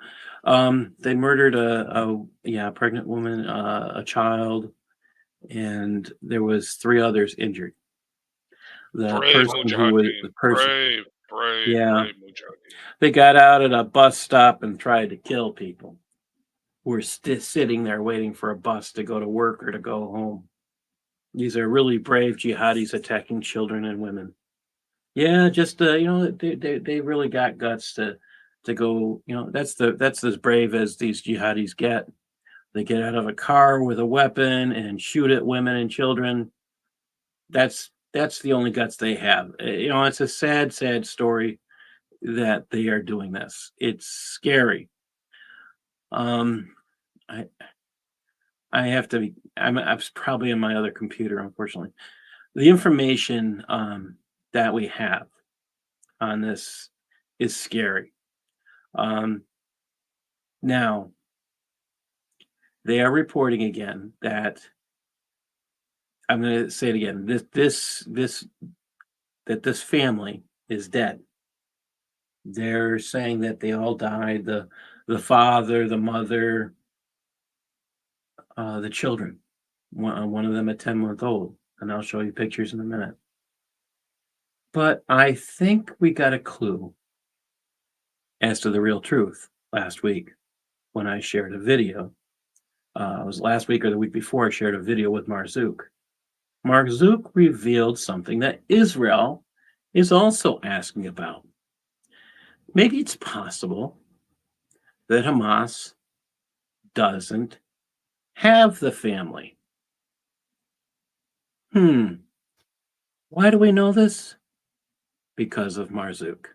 They murdered a pregnant woman, a child, and there was 3 others injured. Brave Mujahideen. Brave Mujahideen. They got out at a bus stop and tried to kill people who were sitting there waiting for a bus to go to work or to go home. These are really brave jihadis attacking children and women. Yeah, just they really got guts to go. That's as brave as these jihadis get. They get out of a car with a weapon and shoot at women and children. That's the only guts they have. It's a sad story that they are doing this. It's scary. I have to. I'm probably on my other computer, unfortunately. The information that we have on this is scary. Now, they are reporting again that I'm going to say it again. This family is dead. They're saying that they all died. The father, the mother, the children. One of them a 10-month-old, and I'll show you pictures in a minute. But I think we got a clue as to the real truth last week when I shared a video. It was last week or the week before I shared a video with Marzouk. Marzouk revealed something that Israel is also asking about. Maybe it's possible that Hamas doesn't have the family. Why do we know this? Because of Marzouk.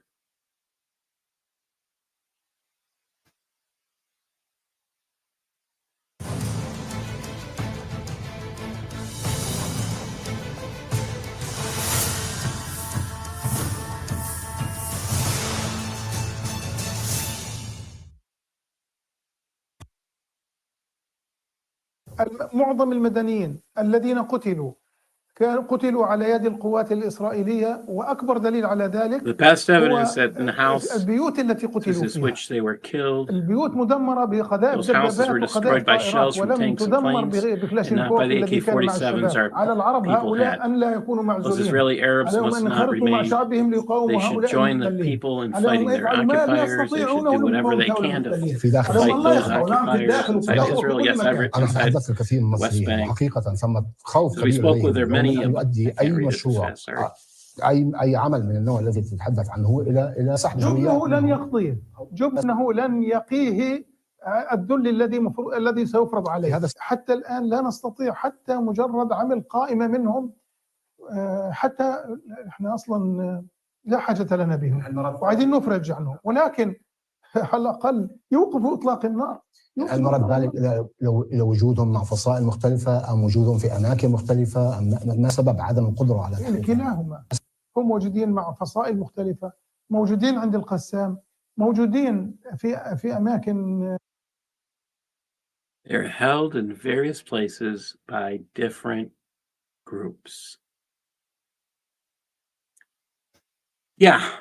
معظم المدنيين الذين قتلوا على يد القوات الإسرائيلية، وأكبر دليل على ذلك The best evidence that in the house البيوت التي قتلوا فيها. which they were killed. البيوت مدمرة بقذائف دبابات وقذائف طائرات، ولم تدمر بكلاشينكوف الذي كان مع الشباب. على العرب هؤلاء أن لا يكونوا معزولين، عليهم أن ينخرطوا مع شعبهم ليقاوموا هؤلاء المحتلين، عليهم أن يفعلوا ما يستطيعونه لموت هؤلاء المحتلين، عليهم الله يخافوا نعم في الداخل وفي كل مكان. أنا تحدثت الكثير من المصريين وحقيقة ثم خوف كبير أن يؤدي أي مشروع أي عمل من النوع الذي تتحدث عنه إلى سحب جبنه لن يقضيه، جبنه لن يقيه الذل الذي سيفرض عليه. حتى الآن لا نستطيع حتى مجرد عمل قائمة منهم، حتى احنا أصلا لا حاجة لنا بهم وعايزين نفرج عنهم، ولكن على الأقل يوقفوا إطلاق النار. المرد ذلك إلى وجودهم مع فصائل مختلفة أم وجودهم في أماكن مختلفة أم ما سبب عدم القدرة على كلاهما؟ هم موجودين مع فصائل مختلفة، موجودين عند القسام، موجودين في أماكن They're held in various places by different groups. Yeah.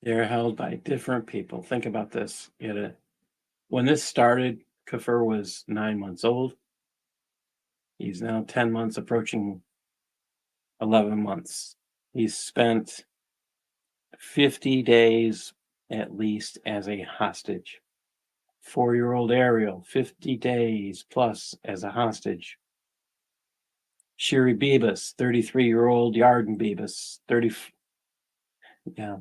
They're held by different people. Think about this. When this started, Kafir was 9 months old. He's now 10 months, approaching 11 months. He's spent 50 days at least as a hostage. 4-year-old Ariel, 50 days plus as a hostage. Shiri Bibas, 33-year-old Yarden Bibas, 30. Yeah.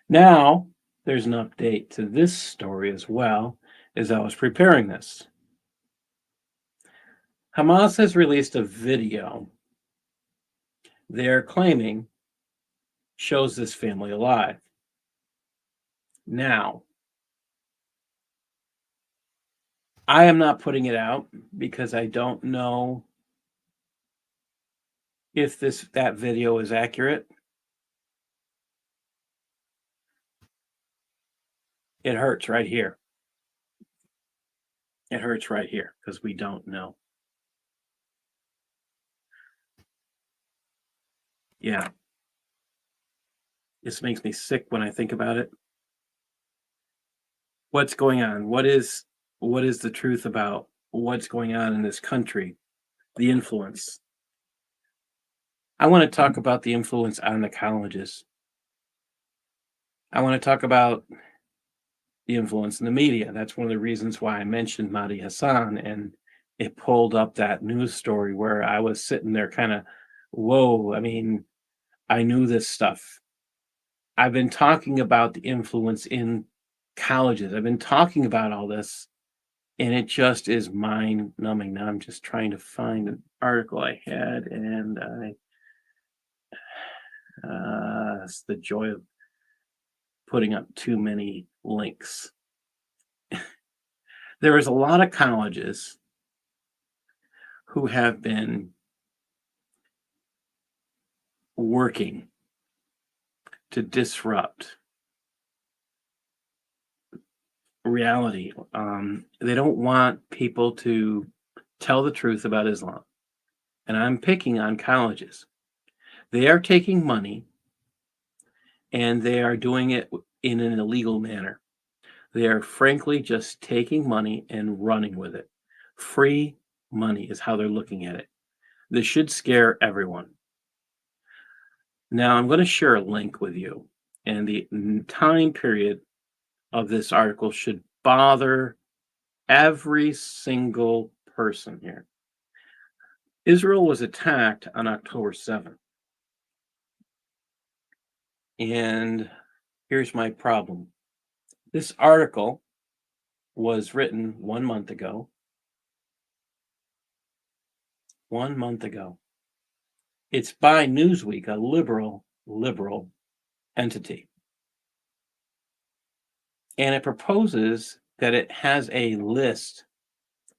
Now, there's an update to this story as well as I was preparing this. Hamas has released a video they're claiming shows this family alive. Now, I am not putting it out because I don't know if that video is accurate. It hurts right here. It hurts right here because we don't know. Yeah. This makes me sick when I think about it. What's going on? What is the truth about what's going on in this country? The influence. I want to talk about the influence on the colleges. I want to talk about the influence in the media. That's one of the reasons why I mentioned Mehdi Hasan, and it pulled up that news story where I was sitting there kind of, whoa, I mean, I knew this stuff. I've been talking about the influence in colleges. I've been talking about all this, and it just is mind-numbing. Now I'm just trying to find an article I had, and it's the joy of putting up too many links. There is a lot of colleges who have been working to disrupt reality. They don't want people to tell the truth about Islam. And I'm picking on colleges. They are taking money and they are doing it in an illegal manner. They are frankly just taking money and running with it. Free money is how they're looking at it. This should scare everyone. Now, I'm going to share a link with you, and the time period of this article should bother every single person here. Israel was attacked on October 7th. And here's my problem. This article was written 1 month ago. 1 month ago. It's by Newsweek, a liberal entity. And it proposes that it has a list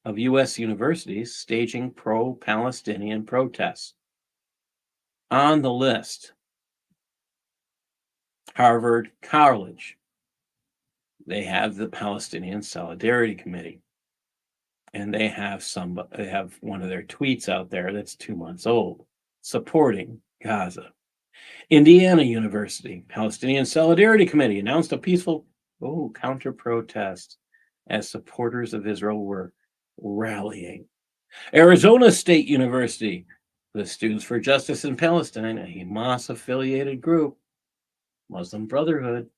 of U.S. universities staging pro-Palestinian protests. On the list, Harvard College. They have the Palestinian Solidarity Committee. And they have one of their tweets out there that's 2 months old, supporting Gaza. Indiana University, Palestinian Solidarity Committee announced a peaceful counter-protest as supporters of Israel were rallying. Arizona State University, the Students for Justice in Palestine, a Hamas-affiliated group, Muslim Brotherhood,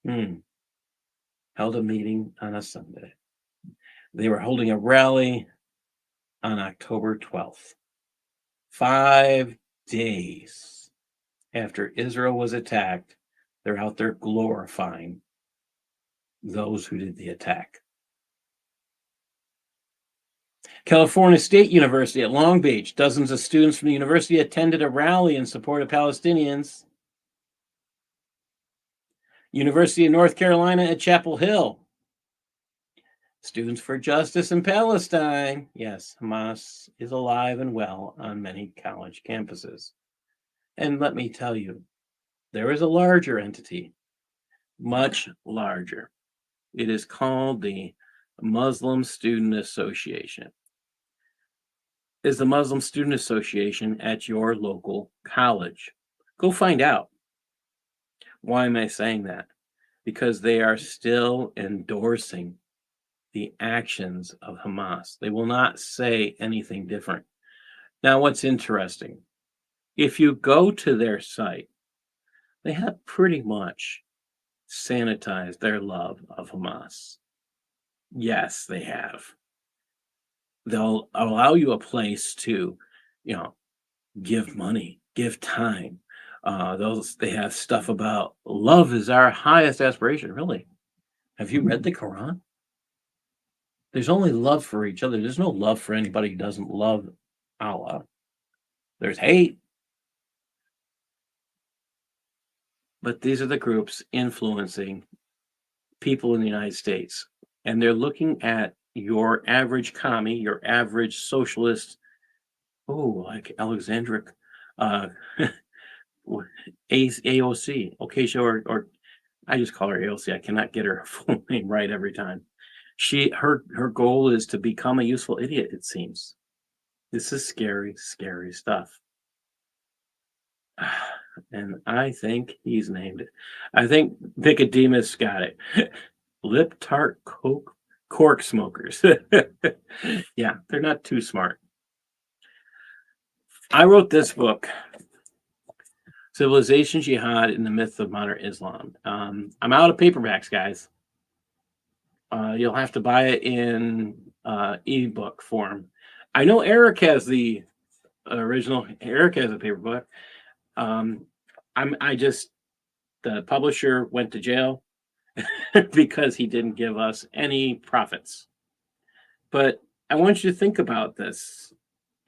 held a meeting on a Sunday. They were holding a rally on October 12th, 5 days after Israel was attacked. They're out there glorifying those who did the attack. California State University at Long Beach, dozens of students from the university attended a rally in support of Palestinians. University of North Carolina at Chapel Hill, Students for Justice in Palestine. Yes, Hamas is alive and well on many college campuses. And let me tell you, there is a larger entity, much larger. It is called the Muslim Student Association. Is the Muslim Student Association at your local college? Go find out. Why am I saying that? Because they are still endorsing the actions of Hamas. They will not say anything different. Now, what's interesting, if you go to their site, they have pretty much sanitized their love of Hamas. Yes, they have. They'll allow you a place to, give money, give time. They have stuff about love is our highest aspiration. Really? Have you read the Quran? There's only love for each other. There's no love for anybody who doesn't love Allah. There's hate. But these are the groups influencing people in the United States. And they're looking at your average commie, your average socialist, like Alexandra, AOC. Okay, or I just call her AOC. I cannot get her full name right every time. Her goal is to become a useful idiot, it seems. This is scary, scary stuff. And I think he's named it. I think Nicodemus got it. Lip tart cork smokers. Yeah, they're not too smart. I wrote this book, Civilization, Jihad, and the Myth of Modern Islam. I'm out of paperbacks, guys. You'll have to buy it in ebook form. I know Eric has the original. Eric has a paper book. The publisher went to jail because he didn't give us any profits. But I want you to think about this.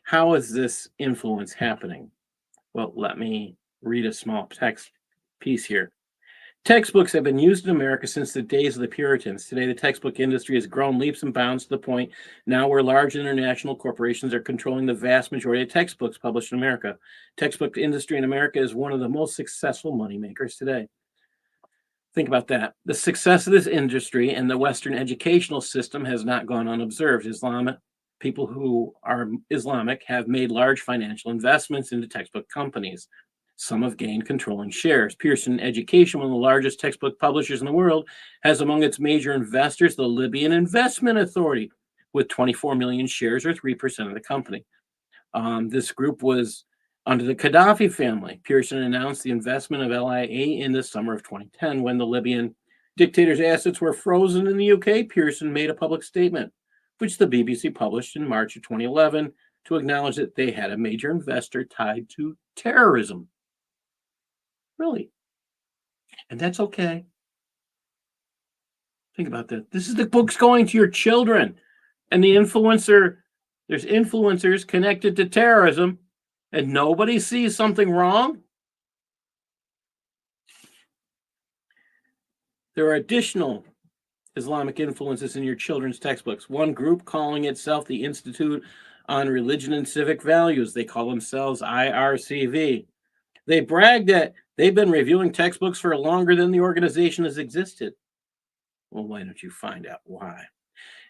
How is this influence happening? Well, let me read a small text piece here. Textbooks have been used in America since the days of the Puritans. Today, the textbook industry has grown leaps and bounds to the point now where large international corporations are controlling the vast majority of textbooks published in America. Textbook industry in America is one of the most successful moneymakers today. Think about that. The success of this industry and the Western educational system has not gone unobserved. People who are Islamic have made large financial investments into textbook companies. Some have gained controlling shares. Pearson Education, one of the largest textbook publishers in the world, has among its major investors the Libyan Investment Authority, with 24 million shares or 3% of the company. This group was under the Gaddafi family. Pearson announced the investment of LIA in the summer of 2010. When the Libyan dictator's assets were frozen in the UK, Pearson made a public statement, which the BBC published in March of 2011, to acknowledge that they had a major investor tied to terrorism. Really? And that's okay. Think about that. This is the books going to your children. And there's influencers connected to terrorism, and nobody sees something wrong. There are additional Islamic influences in your children's textbooks. One group calling itself the Institute on Religion and Civic Values. They call themselves IRCV. They brag that they've been reviewing textbooks for longer than the organization has existed. Well, why don't you find out why?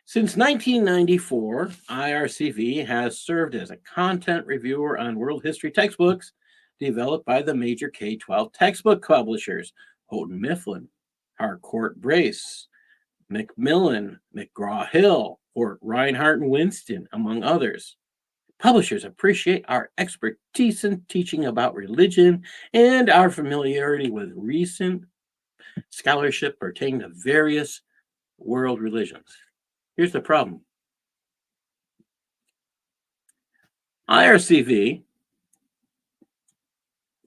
Since 1994, IRCV has served as a content reviewer on world history textbooks developed by the major K-12 textbook publishers, Houghton Mifflin, Harcourt Brace, Macmillan, McGraw-Hill, Fort Reinhardt and Winston, among others. Publishers appreciate our expertise in teaching about religion and our familiarity with recent scholarship pertaining to various world religions. Here's the problem. IRCV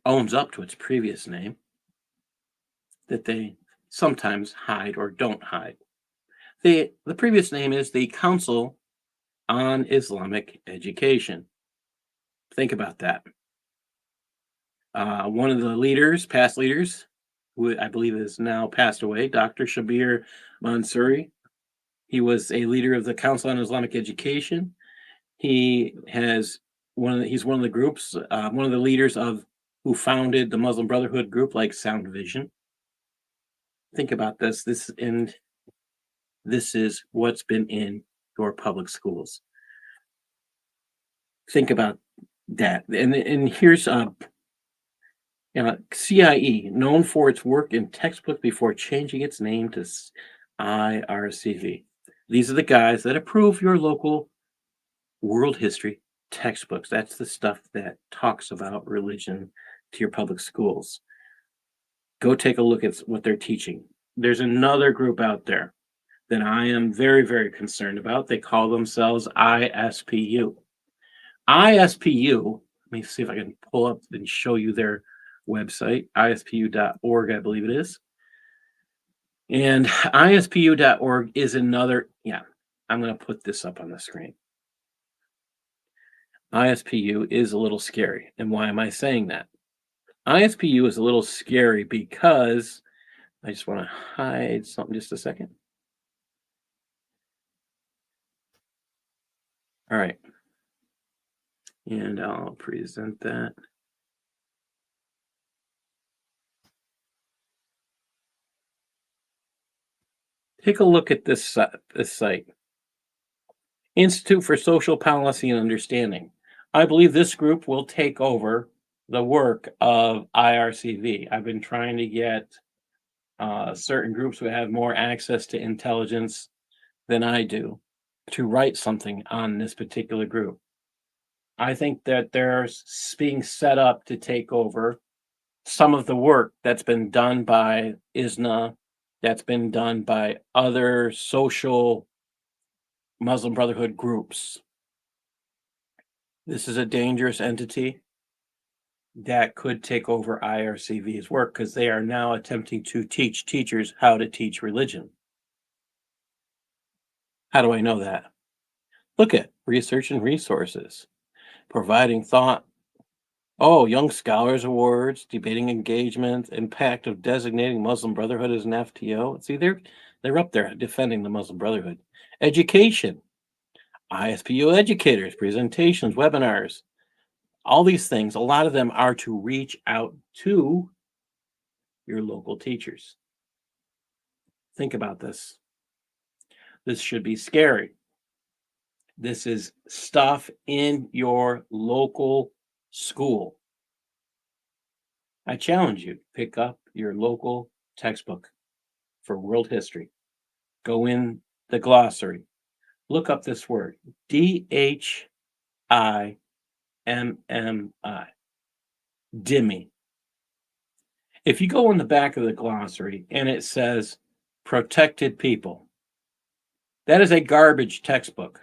owns up to its previous name that they sometimes hide or don't hide. The previous name is the Council on Islamic Education. Think about that. One of the past leaders, who I believe is now passed away, Dr. Shabir Mansouri, He was a leader of the Council on Islamic Education. He has he's one of the groups, one of the leaders of who founded the Muslim Brotherhood group, like Sound Vision. Think about this. This is what's been in your public schools. Think about that. And here's CIE, known for its work in textbooks before changing its name to IRCV. These are the guys that approve your local world history textbooks. That's the stuff that talks about religion to your public schools. Go take a look at what they're teaching. There's another group out there that I am very, very concerned about. They call themselves ISPU. ISPU, let me see if I can pull up and show you their website, ispu.org, I believe it is. And ispu.org is another, I'm going to put this up on the screen. ISPU is a little scary. And why am I saying that? ISPU is a little scary because I just want to hide something just a second. All right. And I'll present that. Take a look at this site. Institute for Social Policy and Understanding. I believe this group will take over the work of IRCV. I've been trying to get certain groups who have more access to intelligence than I do to write something on this particular group. I think that they're being set up to take over some of the work that's been done by ISNA, that's been done by other social Muslim Brotherhood groups. This is a dangerous entity that could take over IRCV's work because they are now attempting to teach teachers how to teach religion. How do I know that? Look at research and resources, providing thought. Oh, Young Scholars Awards, debating engagement, impact of designating Muslim Brotherhood as an FTO. See, they're up there defending the Muslim Brotherhood. Education, ISPU educators, presentations, webinars, all these things, a lot of them are to reach out to your local teachers. Think about this. This should be scary. This is stuff in your local school. I challenge you, pick up your local textbook for world history. Go in the glossary. Look up this word, DHIMMI, dhimmi. If you go in the back of the glossary and it says protected people, that is a garbage textbook.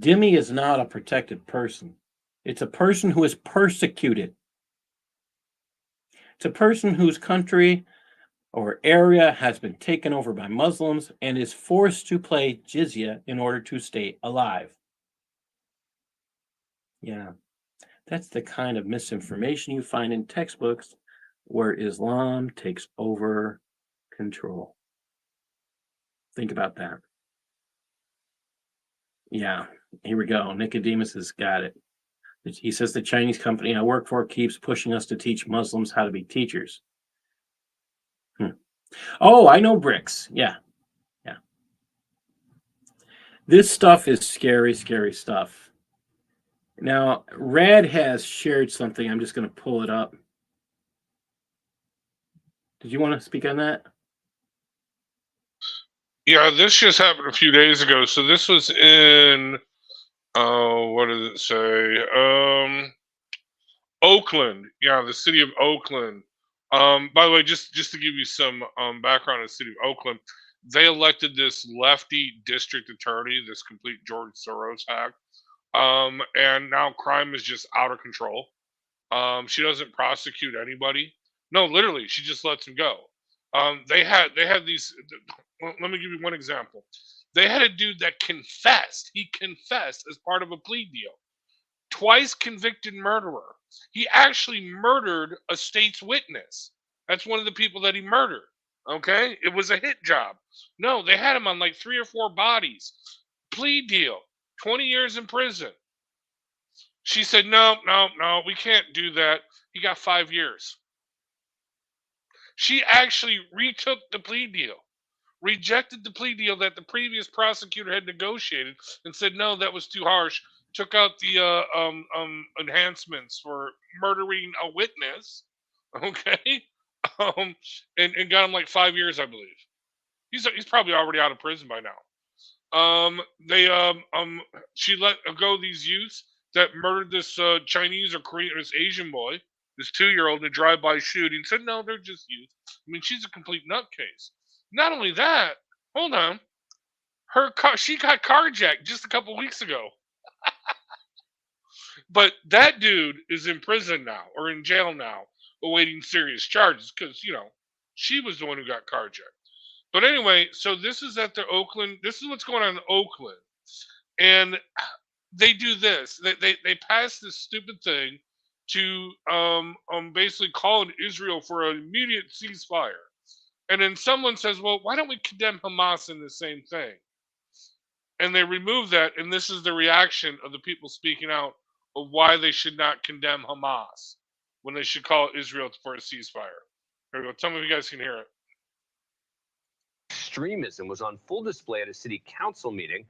Dhimmi is not a protected person. It's a person who is persecuted. It's a person whose country or area has been taken over by Muslims and is forced to pay jizya in order to stay alive. Yeah, that's the kind of misinformation you find in textbooks where Islam takes over control. Think about that. Yeah, here we go. Nicodemus has got it. He says the Chinese company I work for keeps pushing us to teach Muslims how to be teachers. Oh, I know BRICS. Yeah. This stuff is scary, scary stuff. Now, Rad has shared something. I'm just going to pull it up. Did you want to speak on that? Yeah, this just happened a few days ago. So this was in, what does it say? Oakland. Yeah, the city of Oakland. By the way, just to give you some background on the city of Oakland, they elected this lefty district attorney, this complete George Soros hack. And now crime is just out of control. She doesn't prosecute anybody. No, literally, she just lets them go. They had these. Let me give you one example. They had a dude that confessed. He confessed as part of a plea deal. Twice convicted murderer. He actually murdered a state's witness. That's one of the people that he murdered. Okay, it was a hit job. No, they had him on like 3 or 4 bodies. Plea deal, 20 years in prison. She said, no, we can't do that. He got 5 years. She actually retook the plea deal, rejected the plea deal that the previous prosecutor had negotiated, and said, no, that was too harsh. Took out the enhancements for murdering a witness, okay, and got him like 5 years, I believe. He's probably already out of prison by now. She let go these youths that murdered this Chinese or Korean, this Asian boy, this 2-year-old in a drive-by shooting. Said no, they're just youth. I mean, she's a complete nutcase. Not only that, hold on, she got carjacked just a couple weeks ago. But that dude is in prison now, or in jail now, awaiting serious charges because, she was the one who got carjacked. But anyway, so this is at the Oakland. This is what's going on in Oakland. And they do this. They pass this stupid thing to basically call on Israel for an immediate ceasefire. And then someone says, well, why don't we condemn Hamas in the same thing? And they remove that, and this is the reaction of the people speaking out of why they should not condemn Hamas when they should call Israel for a ceasefire. Here we go. Tell me if you guys can hear it. Extremism was on full display at a city council meeting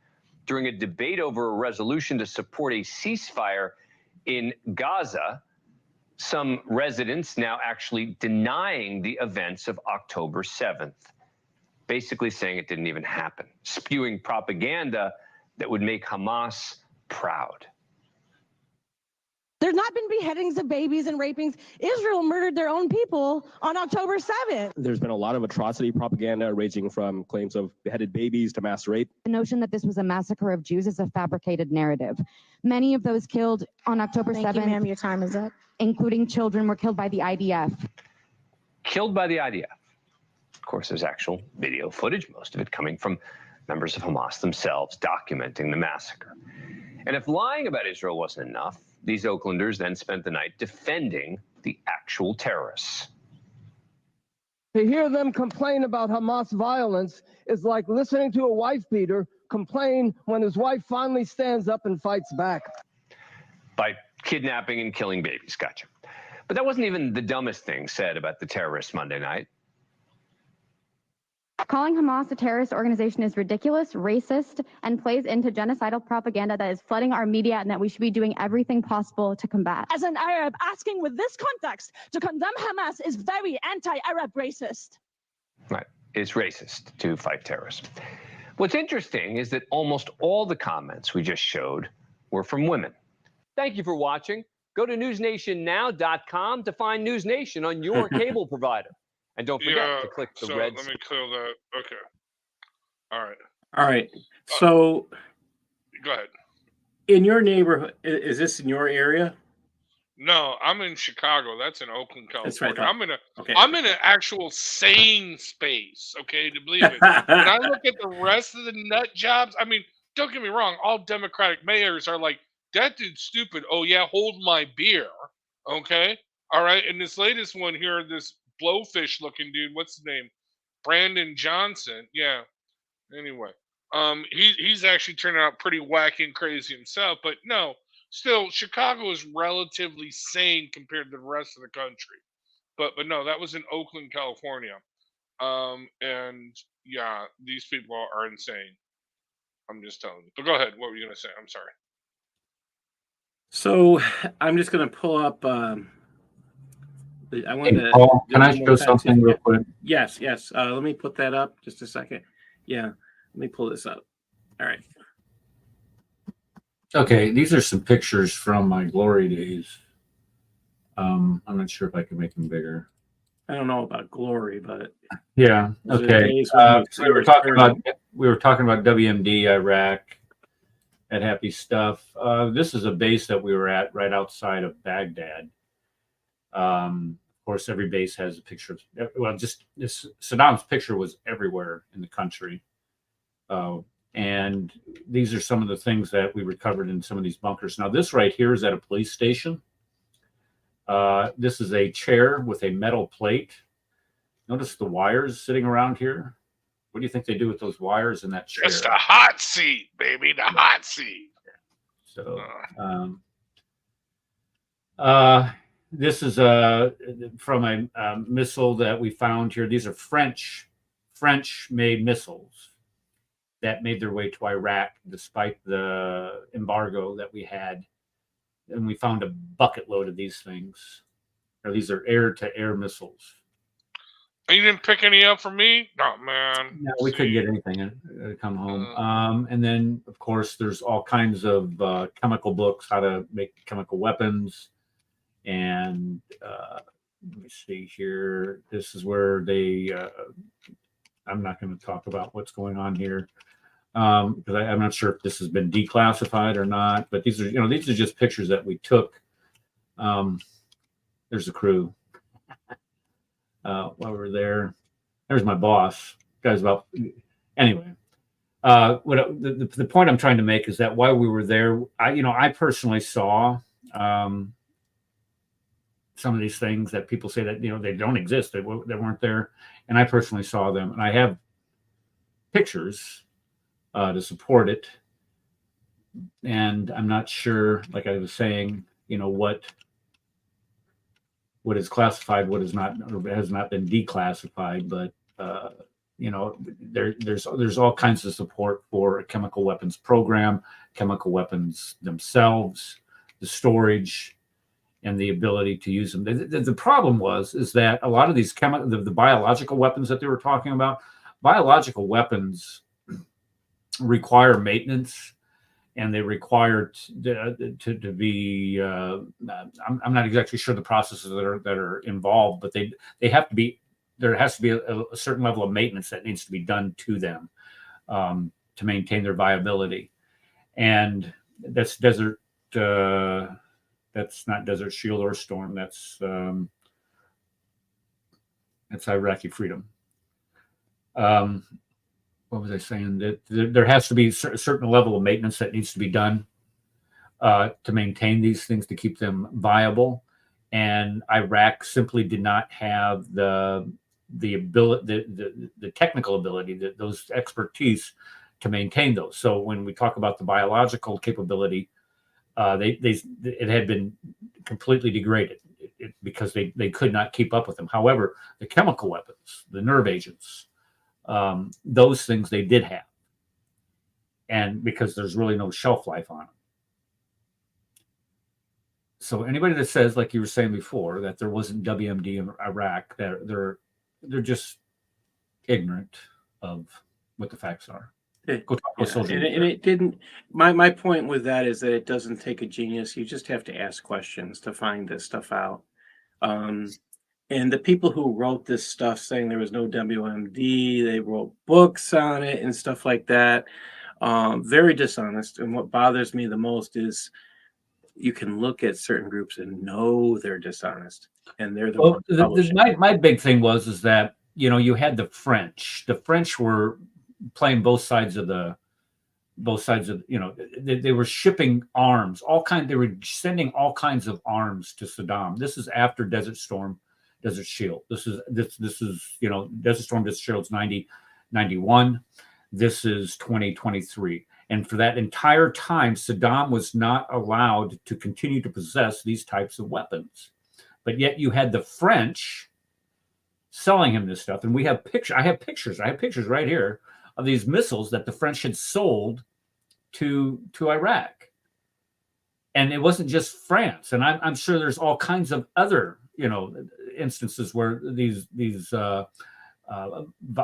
during a debate over a resolution to support a ceasefire in Gaza. Some residents now actually denying the events of October 7th, basically saying it didn't even happen, spewing propaganda that would make Hamas proud. There's not been beheadings of babies and rapings. Israel murdered their own people on October 7th. There's been a lot of atrocity propaganda ranging from claims of beheaded babies to mass rape. The notion that this was a massacre of Jews is a fabricated narrative. Many of those killed on October 7th, Thank you, ma'am. Your time is up. including children, were killed by the IDF. Killed by the IDF. Of course, there's actual video footage, most of it coming from members of Hamas themselves documenting the massacre. And if lying about Israel wasn't enough, these Oaklanders then spent the night defending the actual terrorists. To hear them complain about Hamas violence is like listening to a wife beater complain when his wife finally stands up and fights back. By kidnapping and killing babies, gotcha. But that wasn't even the dumbest thing said about the terrorists Monday night. Calling Hamas a terrorist organization is ridiculous, racist, and plays into genocidal propaganda that is flooding our media and that we should be doing everything possible to combat. As an Arab, asking with this context to condemn Hamas is very anti-Arab racist. Right, it's racist to fight terrorists. What's interesting is that almost all the comments we just showed were from women. Thank you for watching. Go to newsnationnow.com to find News Nation on your cable provider. And don't forget to click the red. Let me clear that. Okay. All right. So, go ahead. In your neighborhood, is this in your area? No, I'm in Chicago. That's in Oakland, California. That's right. I'm in an actual sane space. Okay, to believe it. When I look at the rest of the nut jobs, I mean, don't get me wrong. All Democratic mayors are like, that dude's stupid. Oh yeah, hold my beer. Okay. All right. And this latest one here, this blowfish looking dude, what's his name? Brandon Johnson. Yeah. Anyway, he's actually turning out pretty wacky and crazy himself, but no, still Chicago is relatively sane compared to the rest of the country. But no, that was in Oakland, California. And yeah, these people are insane. I'm just telling you. But go ahead. What were you going to say? I'm sorry. So I'm just going to pull up. I wanted to. Paul, can I show something real quick? Yes. Let me put that up just a second. Yeah, let me pull this up. All right. Okay, these are some pictures from my glory days. I'm not sure if I can make them bigger. I don't know about glory, but yeah. Okay. We were talking about WMD Iraq at Happy Stuff. This is a base that we were at right outside of Baghdad. Of course, every base has a picture of, well, just this Saddam's picture was everywhere in the country. And these are some of the things that we recovered in some of these bunkers. Now, this right here is at a police station. This is a chair with a metal plate. Notice the wires sitting around here. What do you think they do with those wires in that chair? Just a hot seat, baby, the hot seat. So, this is from a missile that we found here. These are French-made missiles that made their way to Iraq despite the embargo that we had. And we found a bucket load of these things. These are air-to-air missiles. You didn't pick any up for me? No, man. No, we couldn't get anything to come home. And then, of course, there's all kinds of chemical books, how to make chemical weapons. And let me see here. This is where they, I'm not going to talk about what's going on here because I'm not sure if this has been declassified or not. But these are, these are just pictures that we took. There's the crew. While we were there, there's my boss. Guy's about anyway. The point I'm trying to make is that while we were there, I personally saw some of these things that people say that they don't exist, they weren't there, and I personally saw them, and I have pictures to support it. And I'm not sure, like I was saying, what is classified, what is not, or has not been declassified, but there's all kinds of support for a chemical weapons program, chemical weapons themselves, the storage, and the ability to use them. The problem is that a lot of these the biological weapons that they were talking about, biological weapons require maintenance. And they require to be. I'm not exactly sure the processes that are involved, but they have to be. There has to be a certain level of maintenance that needs to be done to them to maintain their viability. And that's Desert. That's not Desert Shield or Storm. That's Iraqi Freedom. What was I saying? That there has to be a certain level of maintenance that needs to be done to maintain these things, to keep them viable. And Iraq simply did not have the ability, the technical ability, those expertise to maintain those. So when we talk about the biological capability, it had been completely degraded because they could not keep up with them. However, the chemical weapons, the nerve agents, those things they did have, and because there's really no shelf life on them. So anybody that says, like you were saying before, that there wasn't WMD in Iraq, they're just ignorant of what the facts are. Go talk to a soldier. And it didn't. My point with that is that it doesn't take a genius. You just have to ask questions to find this stuff out. And the people who wrote this stuff saying there was no WMD, they wrote books on it and stuff like that. Very dishonest. And what bothers me the most is you can look at certain groups and know they're dishonest, and they're the ones. My big thing was that you had the French. The French were playing both sides of they were shipping arms, they were sending all kinds of arms to Saddam. This is after Desert Storm. Desert Shield. This is Desert Storm, Desert Shield's 91. This is 2023. And for that entire time, Saddam was not allowed to continue to possess these types of weapons. But yet you had the French selling him this stuff. And we have pictures. I have pictures right here of these missiles that the French had sold to Iraq. And it wasn't just France. And I'm sure there's all kinds of other instances where these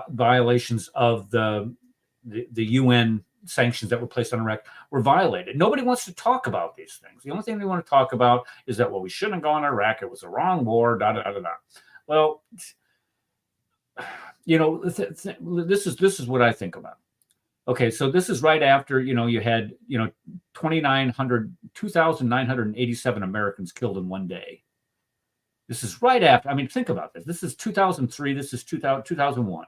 violations of the UN sanctions that were placed on Iraq were violated. Nobody wants to talk about these things. The only thing they want to talk about is that, well, we shouldn't have gone to Iraq. It was the wrong war. Well, this is what I think about. Okay, so this is right after you had 2,987 Americans killed in one day. This is right after. I mean, think about this. This is 2003. This is 2001.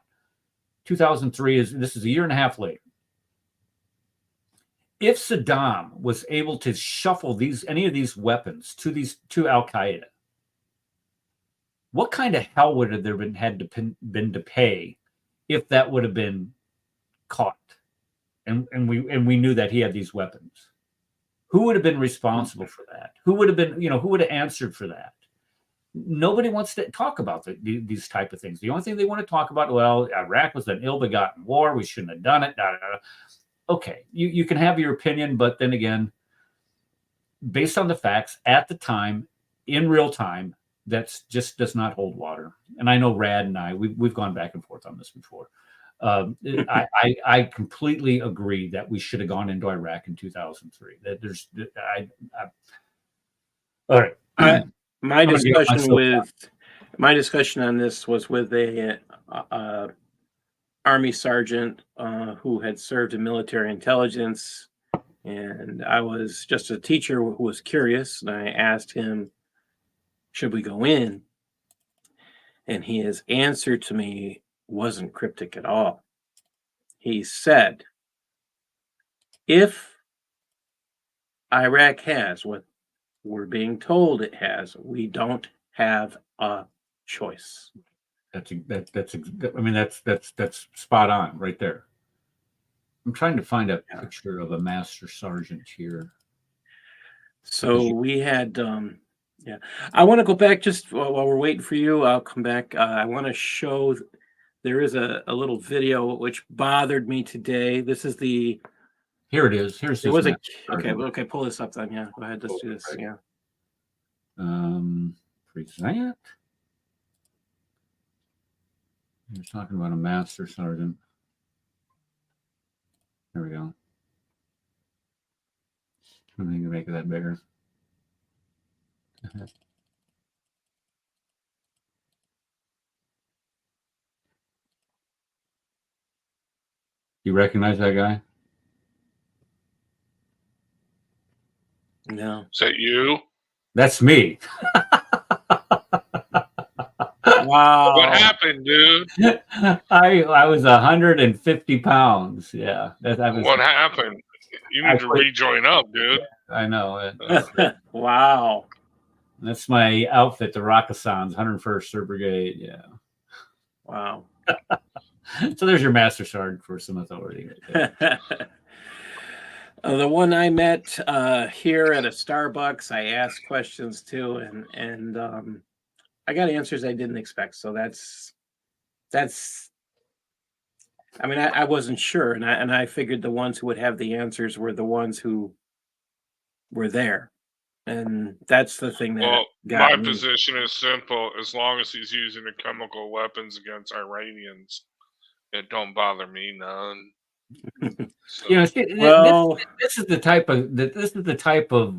2003 this is a year and a half later. If Saddam was able to shuffle any of these weapons to Al Qaeda, what kind of hell would have there been to pay if that would have been caught, and we knew that he had these weapons? Who would have been responsible for that? Who would have been, who would have answered for that? Nobody wants to talk about these type of things. The only thing they want to talk about, well, Iraq was an ill-begotten war. We shouldn't have done it. Okay, you can have your opinion, but then again, based on the facts at the time, in real time, that's just does not hold water. And I know Rad and we've gone back and forth on this before. I completely agree that we should have gone into Iraq in 2003. That all right. My discussion on this was with a Army sergeant who had served in military intelligence, and I was just a teacher who was curious, and I asked him, should we go in? And his answer to me wasn't cryptic at all. He said, if Iraq has what we're being told it has, we don't have a choice. That's spot on right there. I'm trying to find a picture of a master sergeant here. So we had I want to go back just while we're waiting for you. I'll come back. I want to show there is a little video which bothered me today. This is the Here it is. Here's it was a okay, pull this up then. Yeah, go ahead, let's do this. Yeah. Present. You're talking about a master sergeant. There we go. I'm going to make that bigger. You recognize that guy? No. Is that you? That's me. Wow. What happened, dude? I was 150 pounds. Yeah. What happened? You need to rejoin up, dude. I know. Wow. That's my outfit, the Rakasans, 101st Third Brigade. Yeah. Wow. So there's your master sergeant for some authority. Right the one I met here at a Starbucks, I asked questions to, and I got answers I didn't expect. So that's. I mean, I wasn't sure, and I figured the ones who would have the answers were the ones who were there, and that's the thing that got my me. Position is simple: as long as he's using the chemical weapons against Iranians, it don't bother me none. So. This is the type of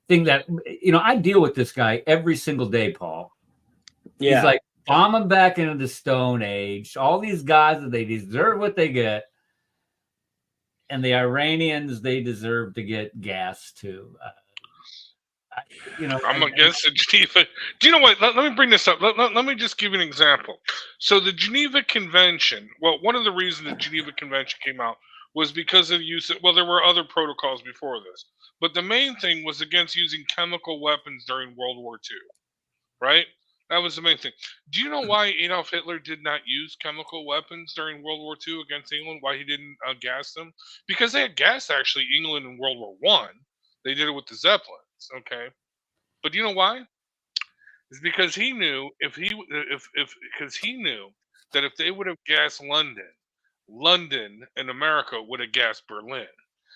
thing that I deal with this guy every single day, Paul. Yeah. He's like bombing back into the Stone Age. All these guys, they deserve what they get, and the Iranians, they deserve to get gas too. I'm against the Geneva. Do you know what? Let me bring this up. Let me just give you an example. So the Geneva Convention. Well, one of the reasons the Geneva Convention came out was because of the use of, there were other protocols before this, but the main thing was against using chemical weapons during World War II, right? That was the main thing. Do you know why Adolf Hitler did not use chemical weapons during World War II against England? Why he didn't gas them? Because they had gassed actually England in World War I. They did it with the Zeppelins, okay? But do you know why? It's because he knew because he knew that if they would have gassed London and America would have gassed Berlin.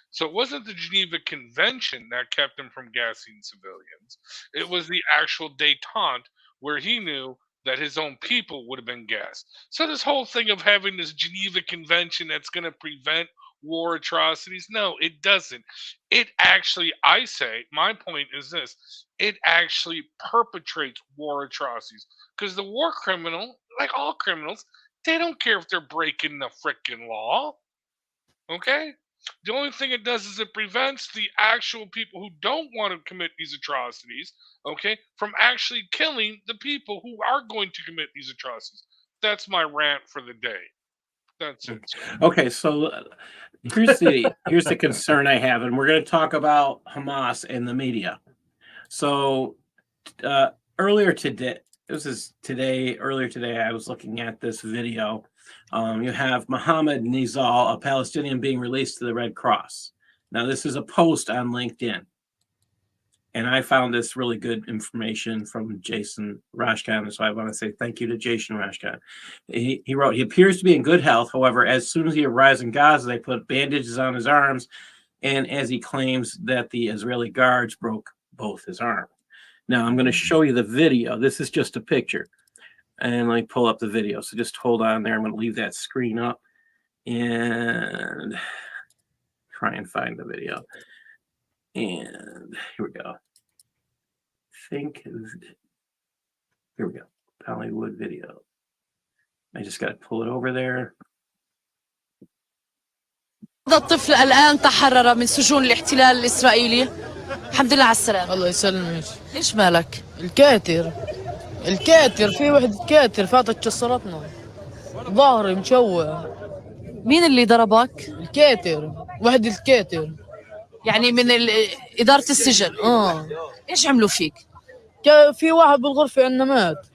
So it wasn't the Geneva Convention that kept him from gassing civilians. It was the actual détente where he knew that his own people would have been gassed. So this whole thing of having this Geneva Convention that's going to prevent war atrocities, no, it doesn't. It actually, I say, my point is this, it actually perpetrates war atrocities because the war criminal, like all criminals, they don't care if they're breaking the frickin' law. Okay? The only thing it does is it prevents the actual people who don't want to commit these atrocities, okay, from actually killing the people who are going to commit these atrocities. That's my rant for the day. That's it. Okay, so here's the concern I have, and we're going to talk about Hamas and the media. So earlier today, this is earlier today, I was looking at this video. You have Mohammed Nizal, a Palestinian, being released to the Red Cross. Now, this is a post on LinkedIn. And I found this really good information from Jason Rashkan. So I want to say thank you to Jason Rashkan. He wrote, he appears to be in good health. However, as soon as he arrives in Gaza, they put bandages on his arms. And as he claims that the Israeli guards broke both his arms. Now, I'm going to show you the video. This is just a picture. And let me pull up the video. So just hold on there. I'm going to leave that screen up and try and find the video. And here we go. Here we go. Hollywood video. I just got to pull it over there. هذا الطفل الآن تحرر من سجون الاحتلال الإسرائيلي. الحمد لله على السلامة. الله يسلمك. ليش مالك؟ الكاتر في وحدة كاتر فاتت كسرتنا. ظهري مشوه. مين اللي ضربك؟ الكاتر. وحدة الكاتر. يعني من إدارة السجن. إيش عملوا فيك؟ في واحد بالغرفة عندنا مات.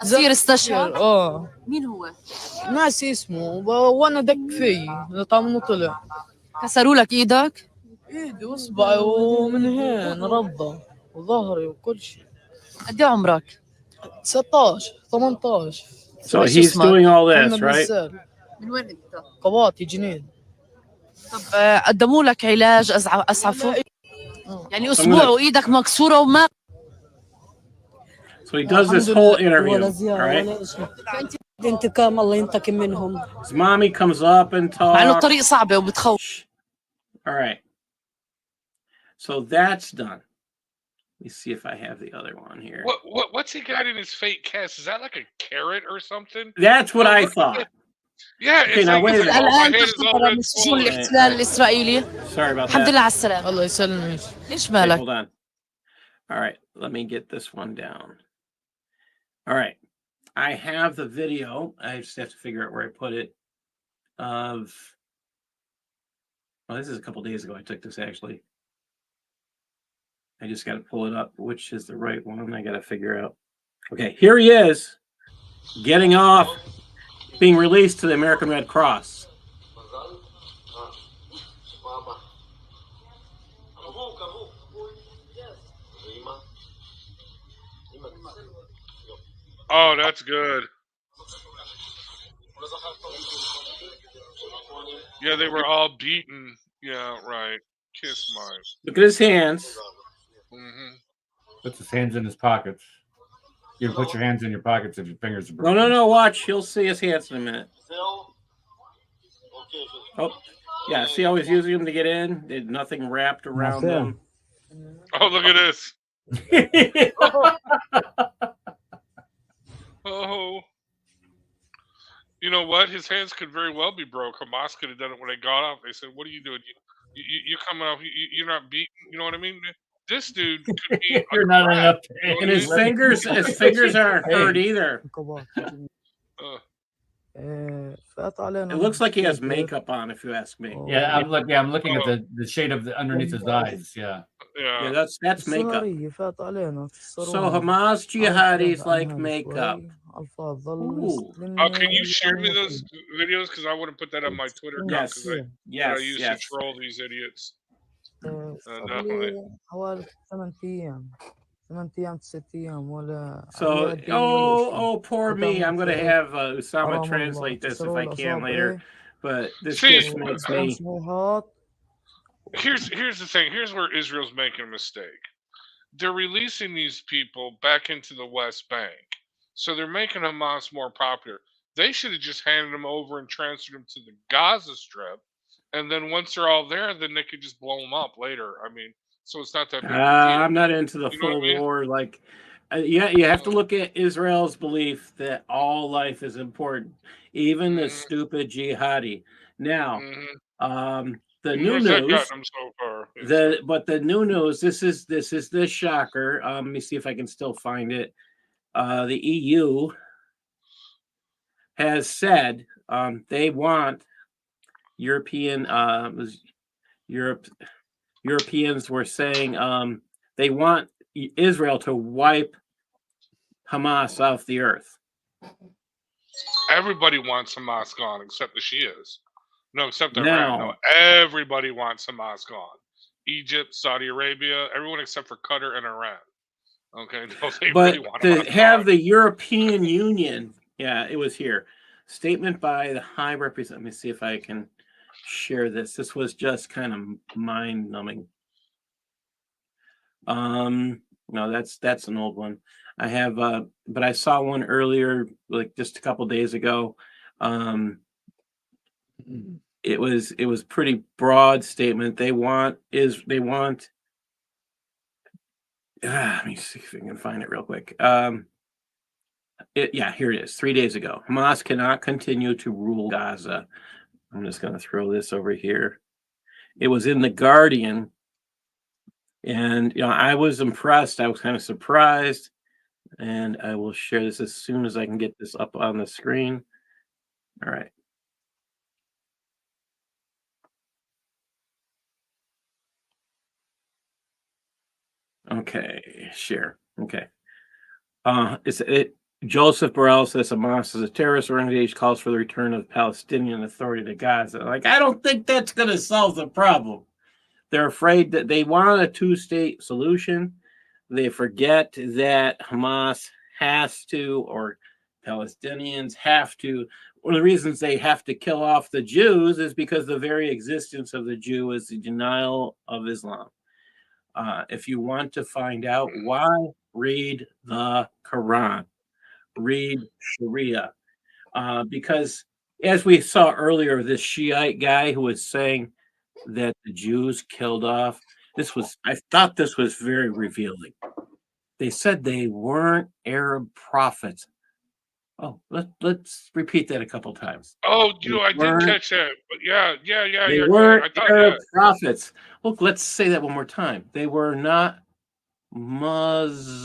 أسير استشهد. مين هو؟ ناسي اسمه وانا دق فيه طعمه طلع. كسروا لك ايدك؟ ايدي واصبعي ومن هين ربضة وظهري وكل شيء. قد ايه عمرك؟ 19 18. So he's doing all this, right? من وين انت؟ قواطي جنين. طب قدموا لك علاج اسعفوا؟ يعني اسبوع وايدك مكسورة وما. So he does this whole interview, right? انتقام الله ينتقم منهم. His mommy comes up and talks. مع انه الطريق صعبة وبتخوف. All right. So that's done. Let me see if I have the other one here. What's he got in his fake cast? Is that like a carrot or something? That's what I thought. Yeah. Okay, now wait a minute. الآن تحرر من سجون الاحتلال الإسرائيلي. Sorry about that. الحمد لله على السلامة. الله يسلمك. ليش مالك؟ Hold on. All right, let me get this one down. All right. I have the video. I just have to figure out where I put it. This is a couple days ago I took this, actually. I just got to pull it up. Which is the right one? I got to figure out. Okay, here he is, getting off, being released to the American Red Cross. Oh, that's good. Yeah, they were all beaten. Yeah, right. Kiss mine. Look at his hands. Mm-hmm. Puts his hands in his pockets. You can put your hands in your pockets if your fingers are broken. No. Watch. You'll see his hands in a minute. Oh, yeah. See how he's using them to get in? There's nothing wrapped around them. Oh, look at this. Oh. You know what? His hands could very well be broke. Hamas could have done it when they got off. They said, "What are you doing? You coming off? You're not beating." You know what I mean? This dude could be. You're not enough. And his fingers aren't hurt either. It looks like he has makeup on, if you ask me. Yeah, I'm looking at the shade of the underneath his eyes. Yeah. Yeah, that's makeup. So Hamas jihadis like makeup. Ooh. Can you share me those videos? Because I wouldn't put that on my Twitter account. Yes. I used to troll these idiots. Definitely. So, poor me. I'm going to have Usama translate this if I can later. But this just makes me. Here's the thing. Here's where Israel's making a mistake. They're releasing these people back into the West Bank. So they're making Hamas more popular. They should have just handed them over and transferred them to the Gaza Strip. And then once they're all there, then they could just blow them up later. I mean, so it's not that big. I'm not into the full war. Like, you have to look at Israel's belief that all life is important, even the stupid jihadi. Now, the new news. The new news. This is the shocker. Let me see if I can still find it. The EU has said they want Europeans were saying they want Israel to wipe Hamas off the earth. Everybody wants Hamas gone except the Shias. No, except Iran. Now, No, everybody wants Hamas gone. Egypt, Saudi Arabia, everyone except for Qatar and Iran. Okay, no, they but really want to Hamas have gone. the European Union, yeah, it was here. Statement by the High Representative. Let me see if I can share this. This was just kind of mind-numbing. No, that's an old one. I have, but I saw one earlier, like just a couple days ago. It was pretty broad statement. Let me see if I can find it real quick. Yeah, here it is. 3 days ago, Hamas cannot continue to rule Gaza. I'm just going to throw this over here. It was in the Guardian, and I was impressed. I was kind of surprised, and I will share this as soon as I can get this up on the screen. All right. Okay, share. Okay. Joseph Borrell says Hamas is a terrorist organization, calls for the return of Palestinian Authority to Gaza. Like, I don't think that's going to solve the problem. They're afraid that they want a two-state solution. They forget that Hamas has to, or Palestinians have to. One of the reasons they have to kill off the Jews is because the very existence of the Jew is the denial of Islam. If you want to find out why, read the Quran, read Sharia, because as we saw earlier, this Shiite guy who was saying that the Jews killed off, I thought this was very revealing. They said they weren't Arab prophets. Oh, let's repeat that a couple times. Oh, I did catch that. But yeah. They weren't Arab prophets. Look, let's say that one more time. They were not Muslim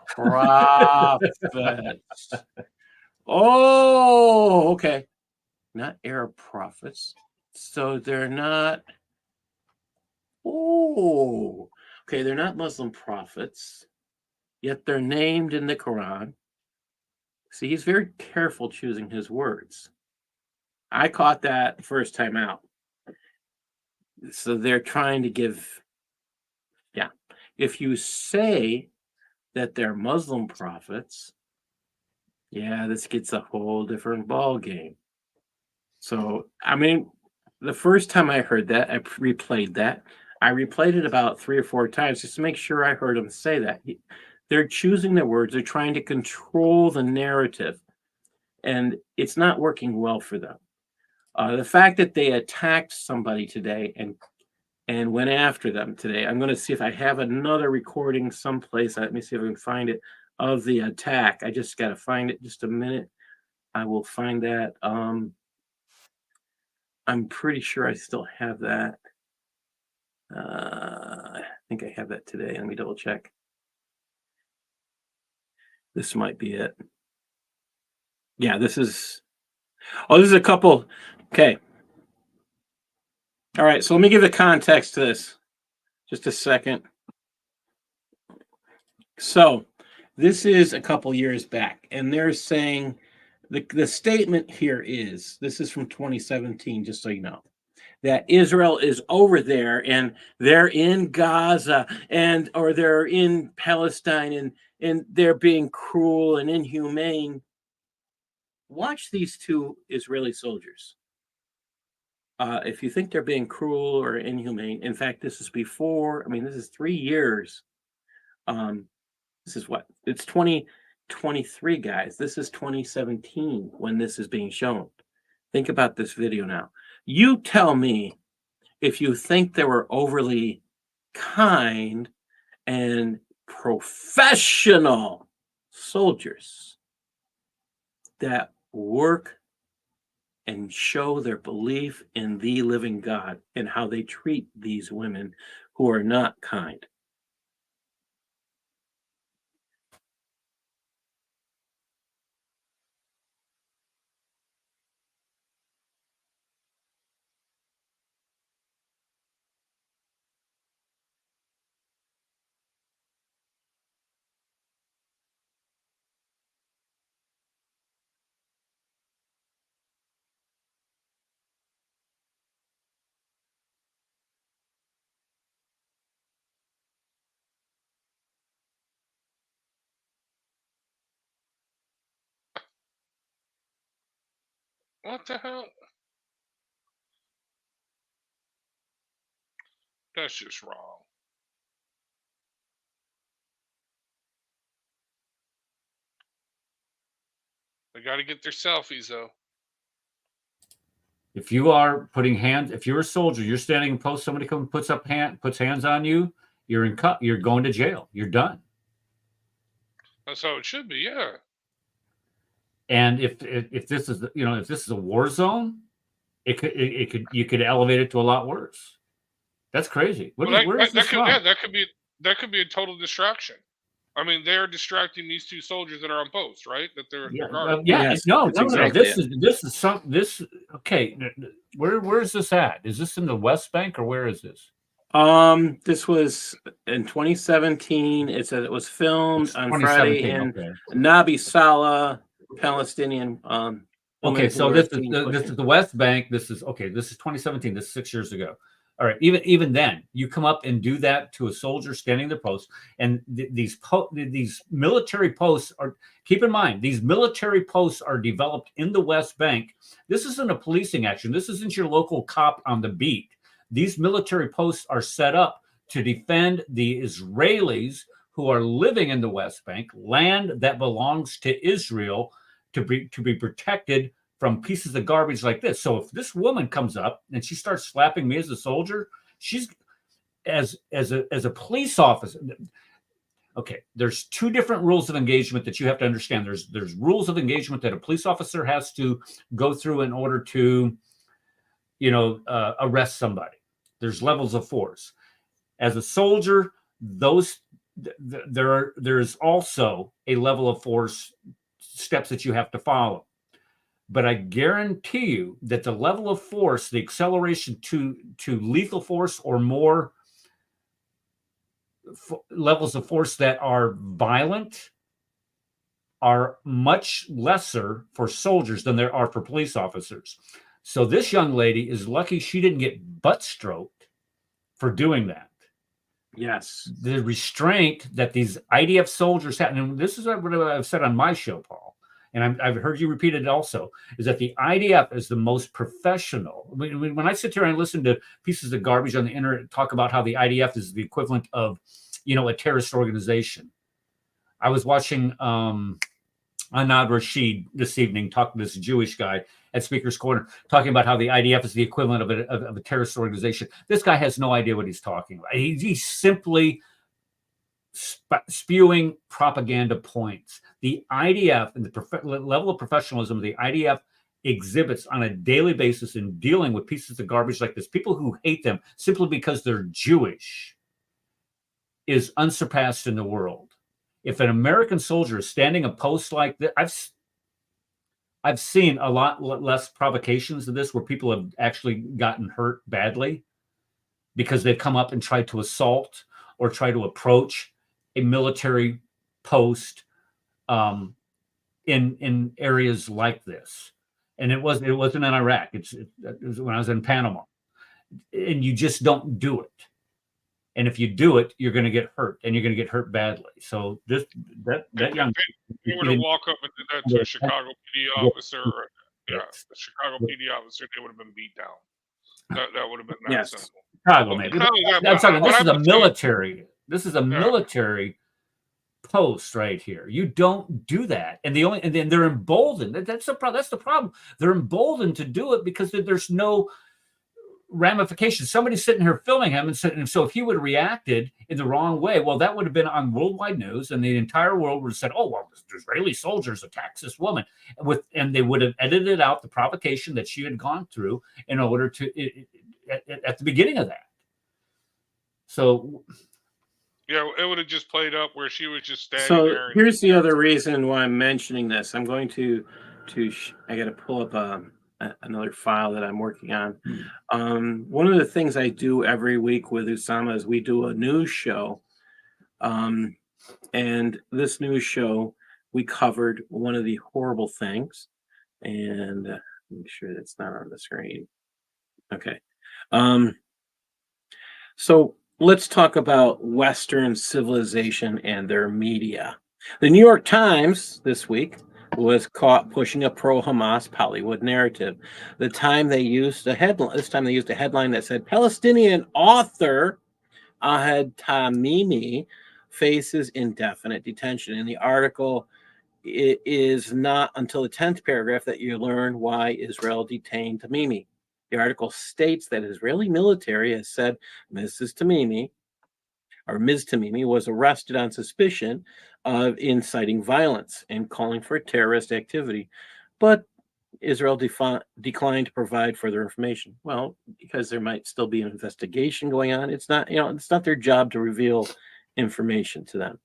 prophets. Oh, okay. Not Arab prophets. So they're not. Oh, okay. They're not Muslim prophets, yet they're named in the Quran. See, he's very careful choosing his words. I caught that first time out. So they're trying to give, yeah. If you say that they're Muslim prophets, yeah, this gets a whole different ball game. So, I mean, the first time I heard that, I replayed that. I replayed it about 3 or 4 times just to make sure I heard him say that. They're choosing their words. They're trying to control the narrative, and it's not working well for them. The fact that they attacked somebody today and went after them today. I'm going to see if I have another recording someplace. Let me see if I can find it of the attack. I just got to find it. Just a minute. I will find that. I'm pretty sure I still have that. I think I have that today. Let me double check. This might be it. Yeah, this is a couple. Okay. All right, so let me give the context to this. Just a second. So this is a couple years back, and they're saying the statement here is, this is from 2017, just so you know, that Israel is over there and they're in Gaza or they're in Palestine and they're being cruel and inhumane. Watch these 2 Israeli soldiers. If you think they're being cruel or inhumane, in fact, this is before, this is 3 years. This is what? It's 2023, guys. This is 2017 when this is being shown. Think about this video now. You tell me if you think they were overly kind and professional soldiers that work and show their belief in the living God and how they treat these women who are not kind. What the hell? That's just wrong. They got to get their selfies, though. If you are putting hands, if you're a soldier, you're standing in post, somebody comes, puts hands on you, you're in cut, you're going to jail. You're done. That's how it should be, yeah. And if this is, you know, if this is a war zone, you could elevate it to a lot worse. That's crazy. Where is this from? Yeah, that could be a total distraction. I mean, they're distracting these two soldiers that are on post, right? That they're guarding. No. This okay. Where is this at? Is this in the West Bank or where is this? This was in 2017. It said it was filmed on Friday in Nabi Saleh, Palestinian. Okay, so this is the West Bank. This is 2017. This is 6 years ago. All right, even then, you come up and do that to a soldier standing their post, and these military posts are. Keep in mind, these military posts are developed in the West Bank. This isn't a policing action. This isn't your local cop on the beat. These military posts are set up to defend the Israelis who are living in the West Bank, land that belongs to Israel, to be protected from pieces of garbage like this. So if this woman comes up and she starts slapping me as a soldier, she's as a police officer. Okay, there's two different rules of engagement that you have to understand. There's rules of engagement that a police officer has to go through in order to, arrest somebody. There's levels of force. As a soldier, there's also a level of force steps that you have to follow. But I guarantee you that the level of force, the acceleration to lethal force or more levels of force that are violent are much lesser for soldiers than there are for police officers. So this young lady is lucky she didn't get butt stroked for doing that. Yes. The restraint that these IDF soldiers have, and this is what I've said on my show, Paul, and I've heard you repeat it also, is that the IDF is the most professional. When I sit here and listen to pieces of garbage on the internet talk about how the IDF is the equivalent of, a terrorist organization. I was watching Anad Rashid this evening talking to this Jewish guy at Speaker's Corner, talking about how the IDF is the equivalent of a terrorist organization. This guy has no idea what he's talking about. He's simply spewing propaganda points. The IDF and the level of professionalism the IDF exhibits on a daily basis in dealing with pieces of garbage like this, people who hate them simply because they're Jewish, is unsurpassed in the world. If an American soldier is standing a post like this, I've seen a lot less provocations of this where people have actually gotten hurt badly because they've come up and tried to assault or try to approach a military post in areas like this. And it wasn't in Iraq. It was when I was in Panama. And you just don't do it. And if you do it, you're going to get hurt, and you're going to get hurt badly. So that young, you were to walk up and do that to a Chicago PD officer, the Chicago PD officer, they would have been beat down. That would have been that simple. Chicago, maybe. I'm sorry. This is a military. This is a military post right here. You don't do that, and then they're emboldened. That's the problem. That's the problem. They're emboldened to do it because there's no ramifications. Somebody's sitting here filming him, and so if he would have reacted in the wrong way, well, that would have been on worldwide news, and the entire world would have said, "Oh, well, the Israeli soldiers attacked this woman," and they would have edited out the provocation that she had gone through in order to at the beginning of that. So, yeah, it would have just played up where she was just standing so there. Here's the other reason why I'm mentioning this. I'm going to I got to pull up another file that I'm working on. One of the things I do every week with Usama is we do a news show. And this news show, we covered one of the horrible things. And make sure that's not on the screen. Okay. So let's talk about Western civilization and their media. The New York Times this week was caught pushing a pro-Hamas Hollywood narrative. The time they used a headline. This time they used a headline that said Palestinian author Ahad Tamimi faces indefinite detention. In the article, it is not until the 10th paragraph that you learn why Israel detained Tamimi. The article states that Israeli military has said Ms. Tamimi was arrested on suspicion of inciting violence and calling for terrorist activity, but Israel declined to provide further information. Well, because there might still be an investigation going on. It's not their job to reveal information to them.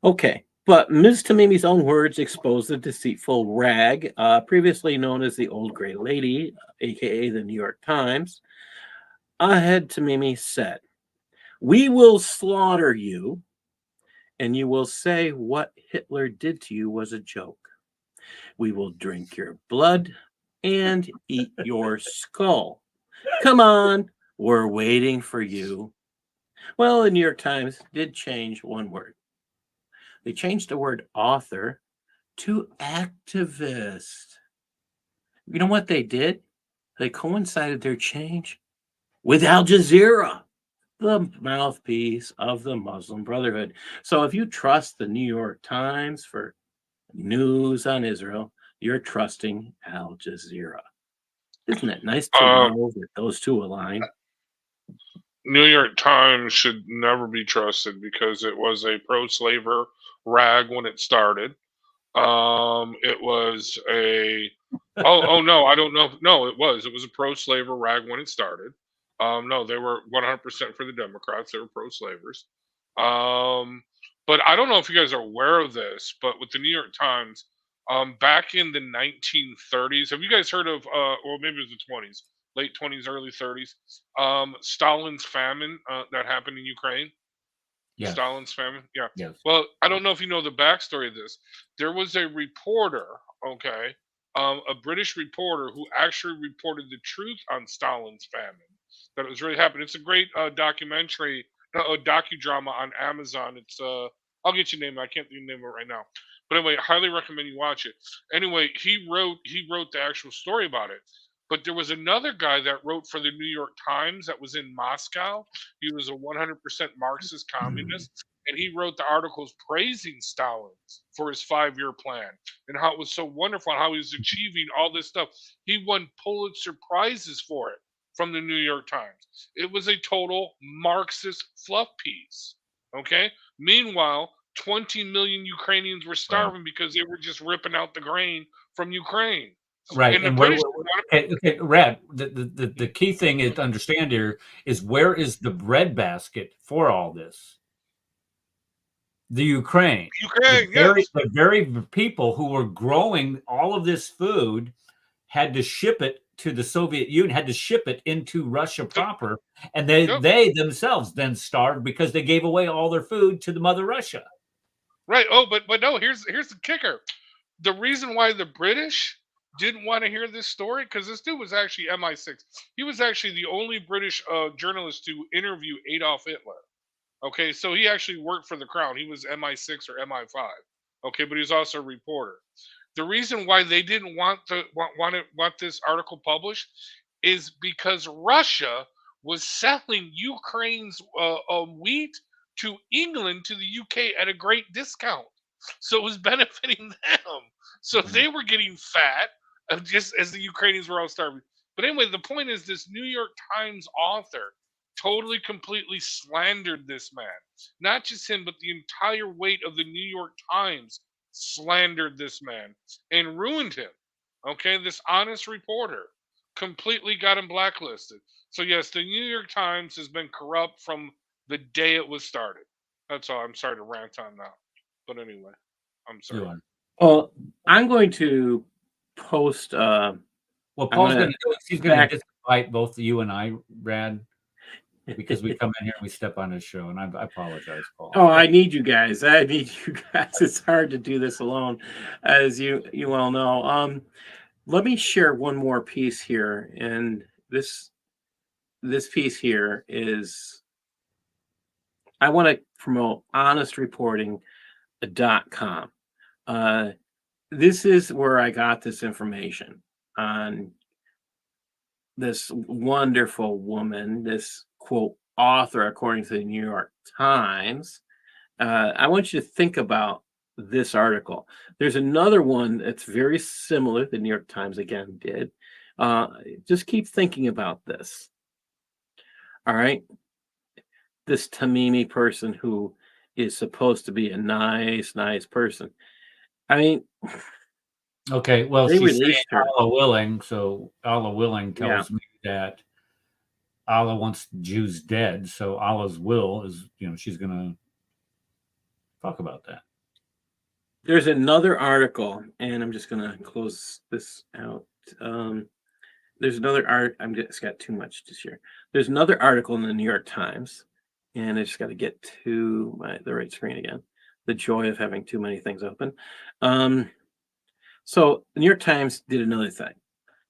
Okay, but Ms. Tamimi's own words expose the deceitful rag, previously known as the Old Gray Lady, aka the New York Times. Ahad Tamimi said, "We will slaughter you, and you will say what Hitler did to you was a joke. We will drink your blood and eat your skull. Come on, we're waiting for you." Well, the New York Times did change one word. They changed the word author to activist. You know what they did? They coincided their change with Al Jazeera, the mouthpiece of the Muslim Brotherhood. So if you trust the New York Times for news on Israel, you're trusting Al Jazeera. Isn't it nice to know that those two align? New York Times should never be trusted because it was a pro-slaver rag when it started. It was a no, I don't know. No, it was a pro-slaver rag when it started. No, they were 100% for the Democrats. They were pro-slavers. But I don't know if you guys are aware of this, but with the New York Times, back in the 1930s, have you guys heard of, or maybe it was the 20s, late 20s, early 30s, Stalin's famine that happened in Ukraine? Yes. Stalin's famine? Yeah. Yes. Well, I don't know if you know the backstory of this. There was a reporter, okay, a British reporter who actually reported the truth on Stalin's famine, that it was really happening. It's a great documentary, a docudrama on Amazon. It's I'll get you name. I can't think of the name of it right now. But anyway, I highly recommend you watch it. Anyway, he wrote the actual story about it. But there was another guy that wrote for the New York Times that was in Moscow. He was a 100% Marxist communist, and he wrote the articles praising Stalin for his 5-year plan and how it was so wonderful and how he was achieving all this stuff. He won Pulitzer Prizes for it from the New York Times. It was a total Marxist fluff piece. Okay? Meanwhile, 20 million Ukrainians were starving because they were just ripping out the grain from Ukraine. Right. And the British okay, Rad, the key thing is to understand here is where is the breadbasket for all this? The Ukraine. The very people who were growing all of this food had to ship it to the Soviet Union, had to ship it into Russia proper, and they themselves then starved because they gave away all their food to the mother Russia. Right. Oh, but no, here's the kicker. The reason why the British didn't want to hear this story, because this dude was actually MI6. He was actually the only British journalist to interview Adolf Hitler. Okay, so he actually worked for the Crown. He was MI6 or MI5. Okay, but he was also a reporter. The reason why they didn't want this article published is because Russia was selling Ukraine's wheat to England, to the UK at a great discount. So it was benefiting them. So they were getting fat, just as the Ukrainians were all starving. But anyway, the point is this New York Times author totally, completely slandered this man. Not just him, but the entire weight of the New York Times slandered this man and ruined him. Okay, this honest reporter completely got him blacklisted. So yes, the New York Times has been corrupt from the day it was started. That's all. I'm sorry to rant on that. But anyway, I'm sorry. Well, I'm going to post. Well, Paul's going to do it. He's going to disinvite both you and I, Brad, because we come in here and we step on his show, and I apologize, Paul. Oh, I need you guys. It's hard to do this alone, as you all know. Let me share one more piece here, and this piece here is. I want to promote honestreporting.com. this is where I got this information on this wonderful woman, this quote author, according to the New York Times. I want you to think about this article. There's another one that's very similar. The New York Times again did. Just keep thinking about this. All right. This Tamimi person who is supposed to be a nice person. I mean, okay, well, they she's saying released her. Allah willing, so Allah willing tells me that Allah wants Jews dead, so Allah's will is, she's going to talk about that. There's another article, and I'm just going to close this out. There's another it's got too much to share. There's another article in the New York Times, and I just got to get to the right screen again. The joy of having too many things open. So the New York Times did another thing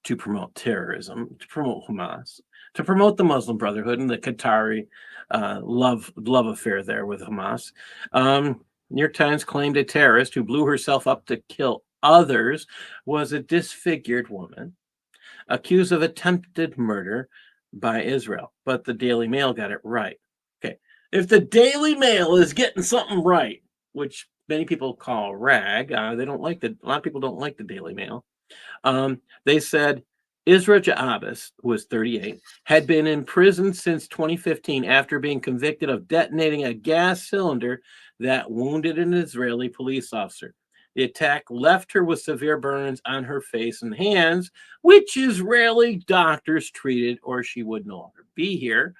to promote terrorism, to promote Hamas, to promote the Muslim Brotherhood and the Qatari love affair there with Hamas. New York Times claimed a terrorist who blew herself up to kill others was a disfigured woman accused of attempted murder by Israel. But the Daily Mail got it right. Okay, if the Daily Mail is getting something right, which many people call rag, they don't like a lot of people don't like the Daily Mail. They said Isra Ja'abis, who was 38, had been in prison since 2015 after being convicted of detonating a gas cylinder that wounded an Israeli police officer. The attack left her with severe burns on her face and hands, which Israeli doctors treated, or she would no longer be here.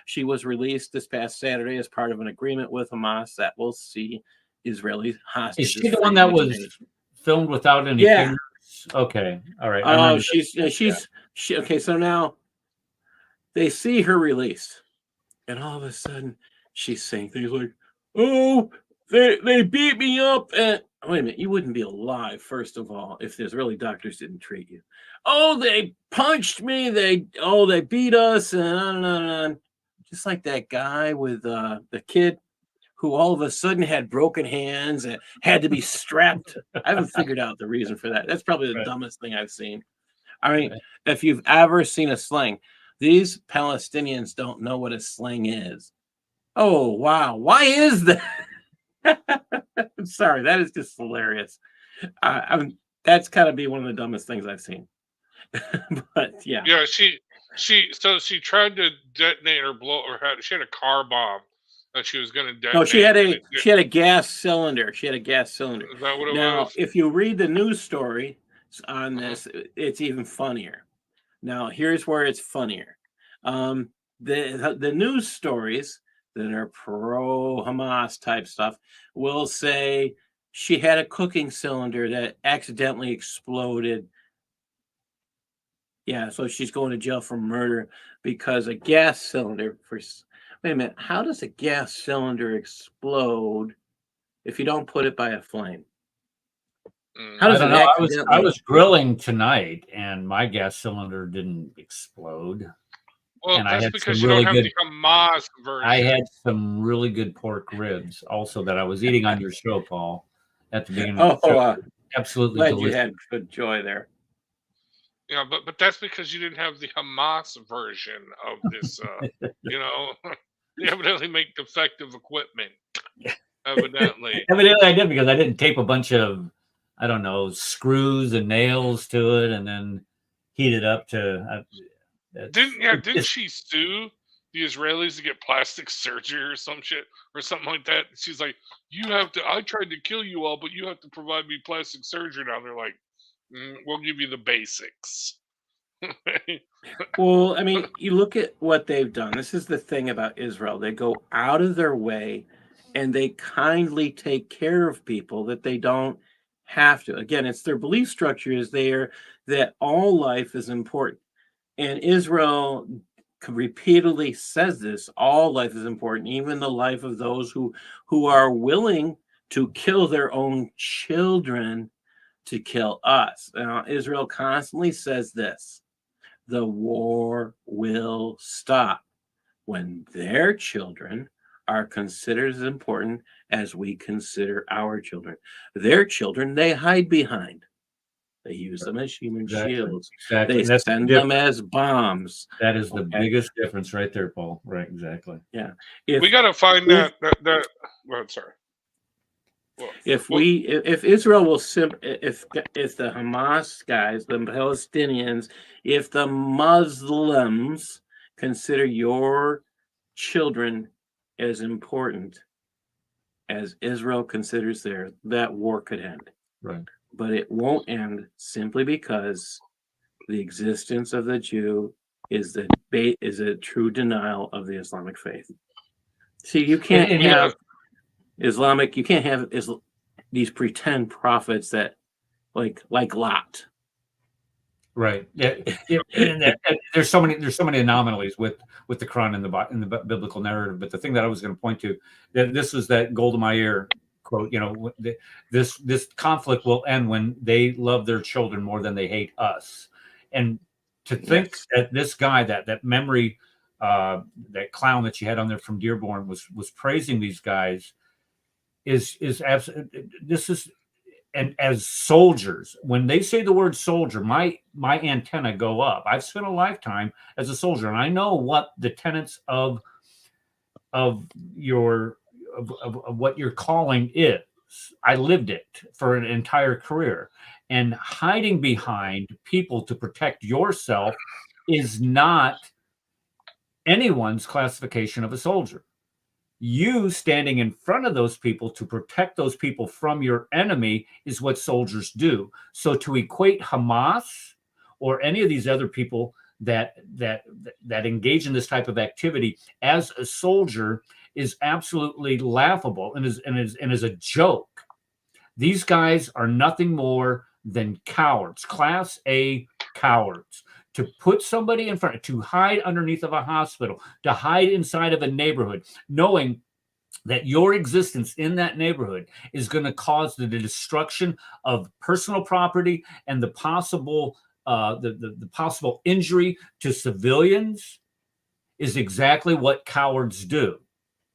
She was released this past Saturday as part of an agreement with Hamas that will see Israeli hostages. Is she the one that was filmed without any fingers? Okay, all right. Oh, okay. So now they see her release, and all of a sudden she's saying things like, "Oh, they beat me up," and wait a minute, you wouldn't be alive, first of all, if the Israeli doctors didn't treat you. Oh, they punched me. They beat us, and on and on and on. Just like that guy with the kid who all of a sudden had broken hands and had to be strapped. I haven't figured out the reason for that. That's probably the dumbest thing I've seen. I mean, if you've ever seen a sling, these Palestinians don't know what a sling is. Oh, wow. Why is that? I'm sorry. That is just hilarious. That's got to be one of the dumbest things I've seen. But yeah. Yeah, she tried to detonate or blow or she had a car bomb that she was going to detonate. No, she had a gas cylinder. She had a gas cylinder. Is that what it now, was? if you read the news story on this, it's even funnier. Now, here's where it's funnier. The news stories that are pro-Hamas type stuff will say she had a cooking cylinder that accidentally exploded. Yeah, so she's going to jail for murder because a gas cylinder wait a minute, how does a gas cylinder explode if you don't put it by a flame? How does I don't know. I was grilling tonight and my gas cylinder didn't explode. Well, and that's because you don't have the Hamas version. I had some really good pork ribs also that I was eating on your show, Paul, at the beginning of the show. Absolutely glad delicious. You had good joy there. Yeah, but that's because you didn't have the Hamas version of this. They evidently make defective equipment. Evidently I did because I didn't tape a bunch of, I don't know, screws and nails to it and then heat it up to. Didn't she sue the Israelis to get plastic surgery or some shit or something like that? She's like, I tried to kill you all, but you have to provide me plastic surgery now. They're like, we'll give you the basics. Well, I mean, you look at what they've done. This is the thing about Israel. They go out of their way and they kindly take care of people that they don't have to. Again, it's their belief structure is there that all life is important. And Israel repeatedly says this, all life is important, even the life of those who are willing to kill their own children to kill us. Now, Israel constantly says this, the war will stop when their children are considered as important as we consider our children. Their children, they hide behind. They use them as human shields. Exactly. They send them as bombs. That is the biggest difference right there, Paul. Right, exactly. Yeah. We got to find that. Well, sorry. Well, if Israel will if the Hamas guys, the Palestinians, if the Muslims consider your children as important as Israel considers theirs, that war could end. Right. But it won't end simply because the existence of the Jew is a true denial of the Islamic faith. See, you can't have Islamic. You can't have these pretend prophets that like Lot. Right. Yeah. There's so many anomalies with the Quran in the biblical narrative. But the thing that I was going to point to, that this was that Golda Meir quote. You know, this conflict will end when they love their children more than they hate us. And to think that this guy, that memory, that clown that you had on there from Dearborn was praising these guys is absolutely. This is. And as soldiers, when they say the word soldier, my antenna go up. I've spent a lifetime as a soldier, and I know what the tenets of what your calling is. I lived it for an entire career, and hiding behind people to protect yourself is not anyone's classification of a soldier. You standing in front of those people to protect those people from your enemy is what soldiers do. So to equate Hamas or any of these other people that engage in this type of activity as a soldier is absolutely laughable and is a joke. These guys are nothing more than cowards, class A cowards. To put somebody in front, to hide underneath of a hospital, to hide inside of a neighborhood, knowing that your existence in that neighborhood is going to cause the destruction of personal property and the possible the possible injury to civilians, is exactly what cowards do.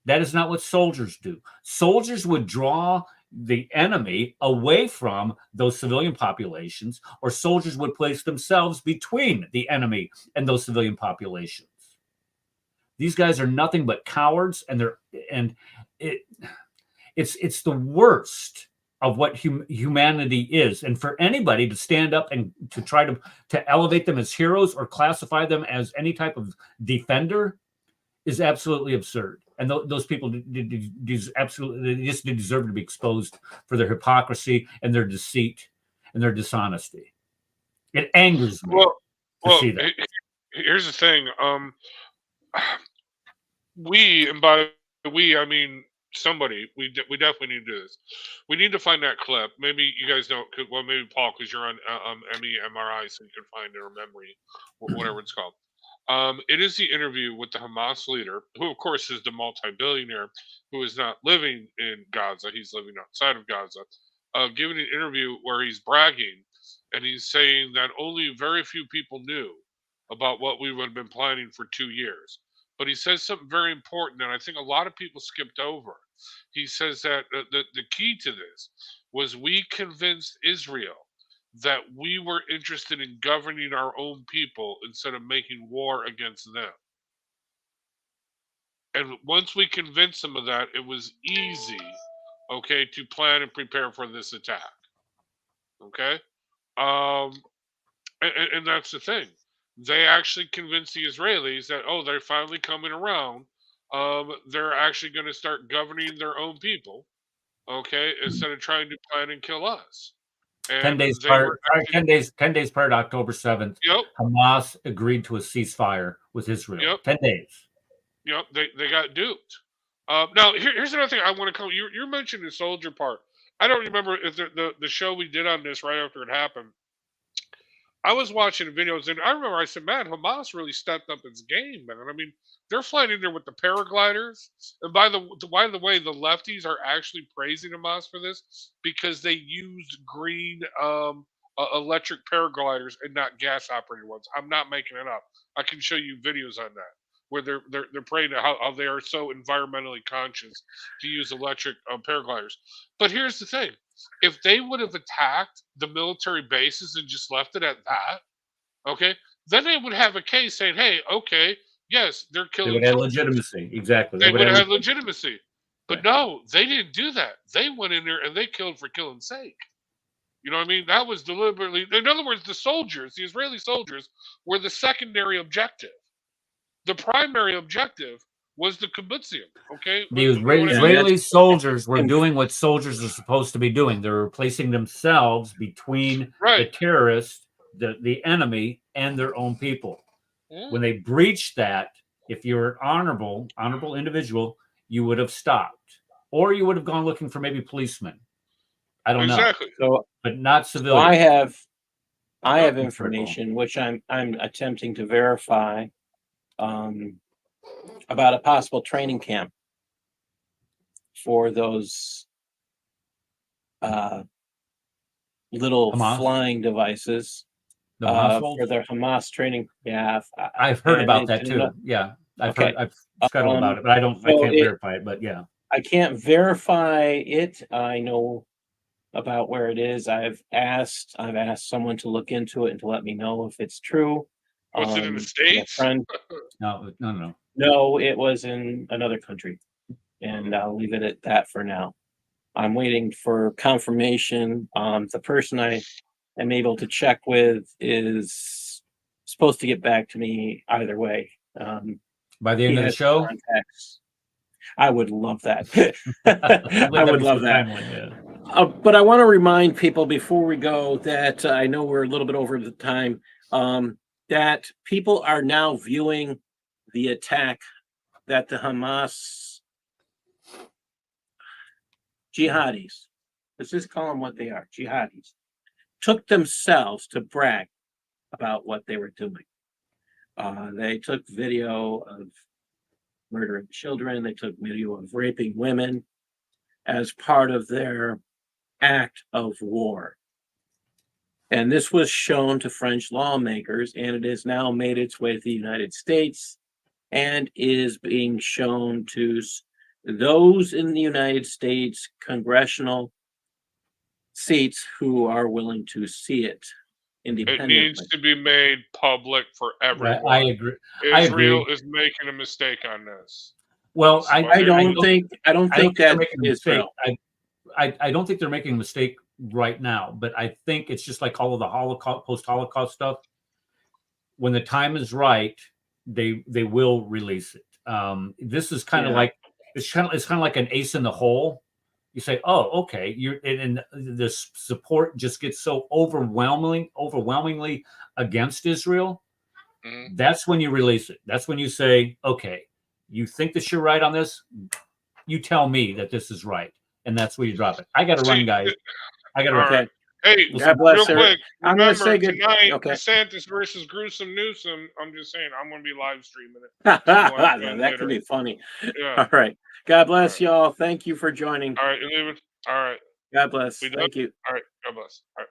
That is not what soldiers do. Soldiers would draw the enemy away from those civilian populations, or soldiers would place themselves between the enemy and those civilian populations. These guys are nothing but cowards, and it's the worst of what humanity is. And for anybody to stand up and to try to elevate them as heroes or classify them as any type of defender is absolutely absurd. And those people absolutely, they just deserve to be exposed for their hypocrisy and their deceit and their dishonesty. It angers me to see that. Here's the thing. And by we, I mean somebody. We definitely need to do this. We need to find that clip. Maybe you guys don't. Well, maybe Paul, because you're on MEMRI, so you can find it, or memory, whatever it's called. It is the interview with the Hamas leader, who, of course, is the multi-billionaire who is not living in Gaza. He's living outside of Gaza, giving an interview where he's bragging, and he's saying that only very few people knew about what we would have been planning for 2 years. But he says something very important that I think a lot of people skipped over. He says that the key to this was we convinced Israel that we were interested in governing our own people instead of making war against them. And once we convinced them of that, it was easy, okay, to plan and prepare for this attack. Okay? And that's the thing. They actually convinced the Israelis that, oh, they're finally coming around. They're actually going to start governing their own people, okay, instead of trying to plan and kill us. 10 days prior to October 7th, Hamas agreed to a ceasefire with Israel. 10 days. Yep, they got duped. Now, here's another thing I want to come. You're mentioning the soldier part. I don't remember if the show we did on this right after it happened. I was watching videos, and I remember I said, man, Hamas really stepped up its game, man. I mean, they're flying in there with the paragliders. And by the way, the lefties are actually praising Hamas for this because they used green electric paragliders and not gas-operated ones. I'm not making it up. I can show you videos on that. where they're praying to how they are so environmentally conscious to use electric paragliders. But here's the thing: if they would have attacked the military bases and just left it at that, okay, then they would have a case saying, "Hey, okay, yes, they're killing." They would have soldiers. Legitimacy, exactly. They would have had legitimacy. But no, they didn't do that. They went in there and they killed for killing's sake. You know what I mean? That was deliberately. In other words, the soldiers, the Israeli soldiers, were the secondary objective. The primary objective was the kibbutzim. Okay, The Israeli soldiers were doing what soldiers are supposed to be doing. They're replacing themselves between the terrorists, the enemy, and their own people. When they breached that, if you're an honorable individual, you would have stopped, or you would have gone looking for maybe policemen. I don't know. So, but not civilians. So I have information which I'm attempting to verify about a possible training camp for those little Hamas? Flying devices for their Hamas training. Yeah, I've heard about that too. Yeah, I've scuttled about it, but I can't verify it. But yeah, I can't verify it. I know about where it is. I've asked someone to look into it and to let me know if it's true. Was it in the States? No. No, it was in another country, and I'll leave it at that for now. I'm waiting for confirmation. The person I am able to check with is supposed to get back to me either way. By the end of the show? I would love that. I would love that. But I want to remind people before we go that I know we're a little bit over the time, that people are now viewing the attack that the Hamas jihadis, let's just call them what they are, jihadis, took themselves to brag about what they were doing. They took video of murdering children. They took video of raping women as part of their act of war. And this was shown to French lawmakers, and it has now made its way to the United States and is being shown to those in the United States congressional seats who are willing to see it independently. It needs to be made public for everyone. I agree. Israel is making a mistake on this. Well, I don't think that is Israel. I don't think they're making a mistake right now, but I think it's just like all of the Holocaust, post-Holocaust stuff. When the time is right, they will release it. This is kind of like it's kind of like an ace in the hole. You say, "Oh, okay," and the support just gets so overwhelmingly against Israel. Mm-hmm. That's when you release it. That's when you say, "Okay, you think that you're right on this? You tell me that this is right," and that's where you drop it. I got to run, guys. I got to run. Right. Hey, God bless real quick, I'm remember, going to say good tonight, okay. DeSantis versus Gruesome Newsom. I'm just saying, I'm going to be live streaming it. That could be funny. Yeah. All right. God bless y'all. Thank you for joining. All right. All right. God bless. We done? Thank you. All right. God bless. All right.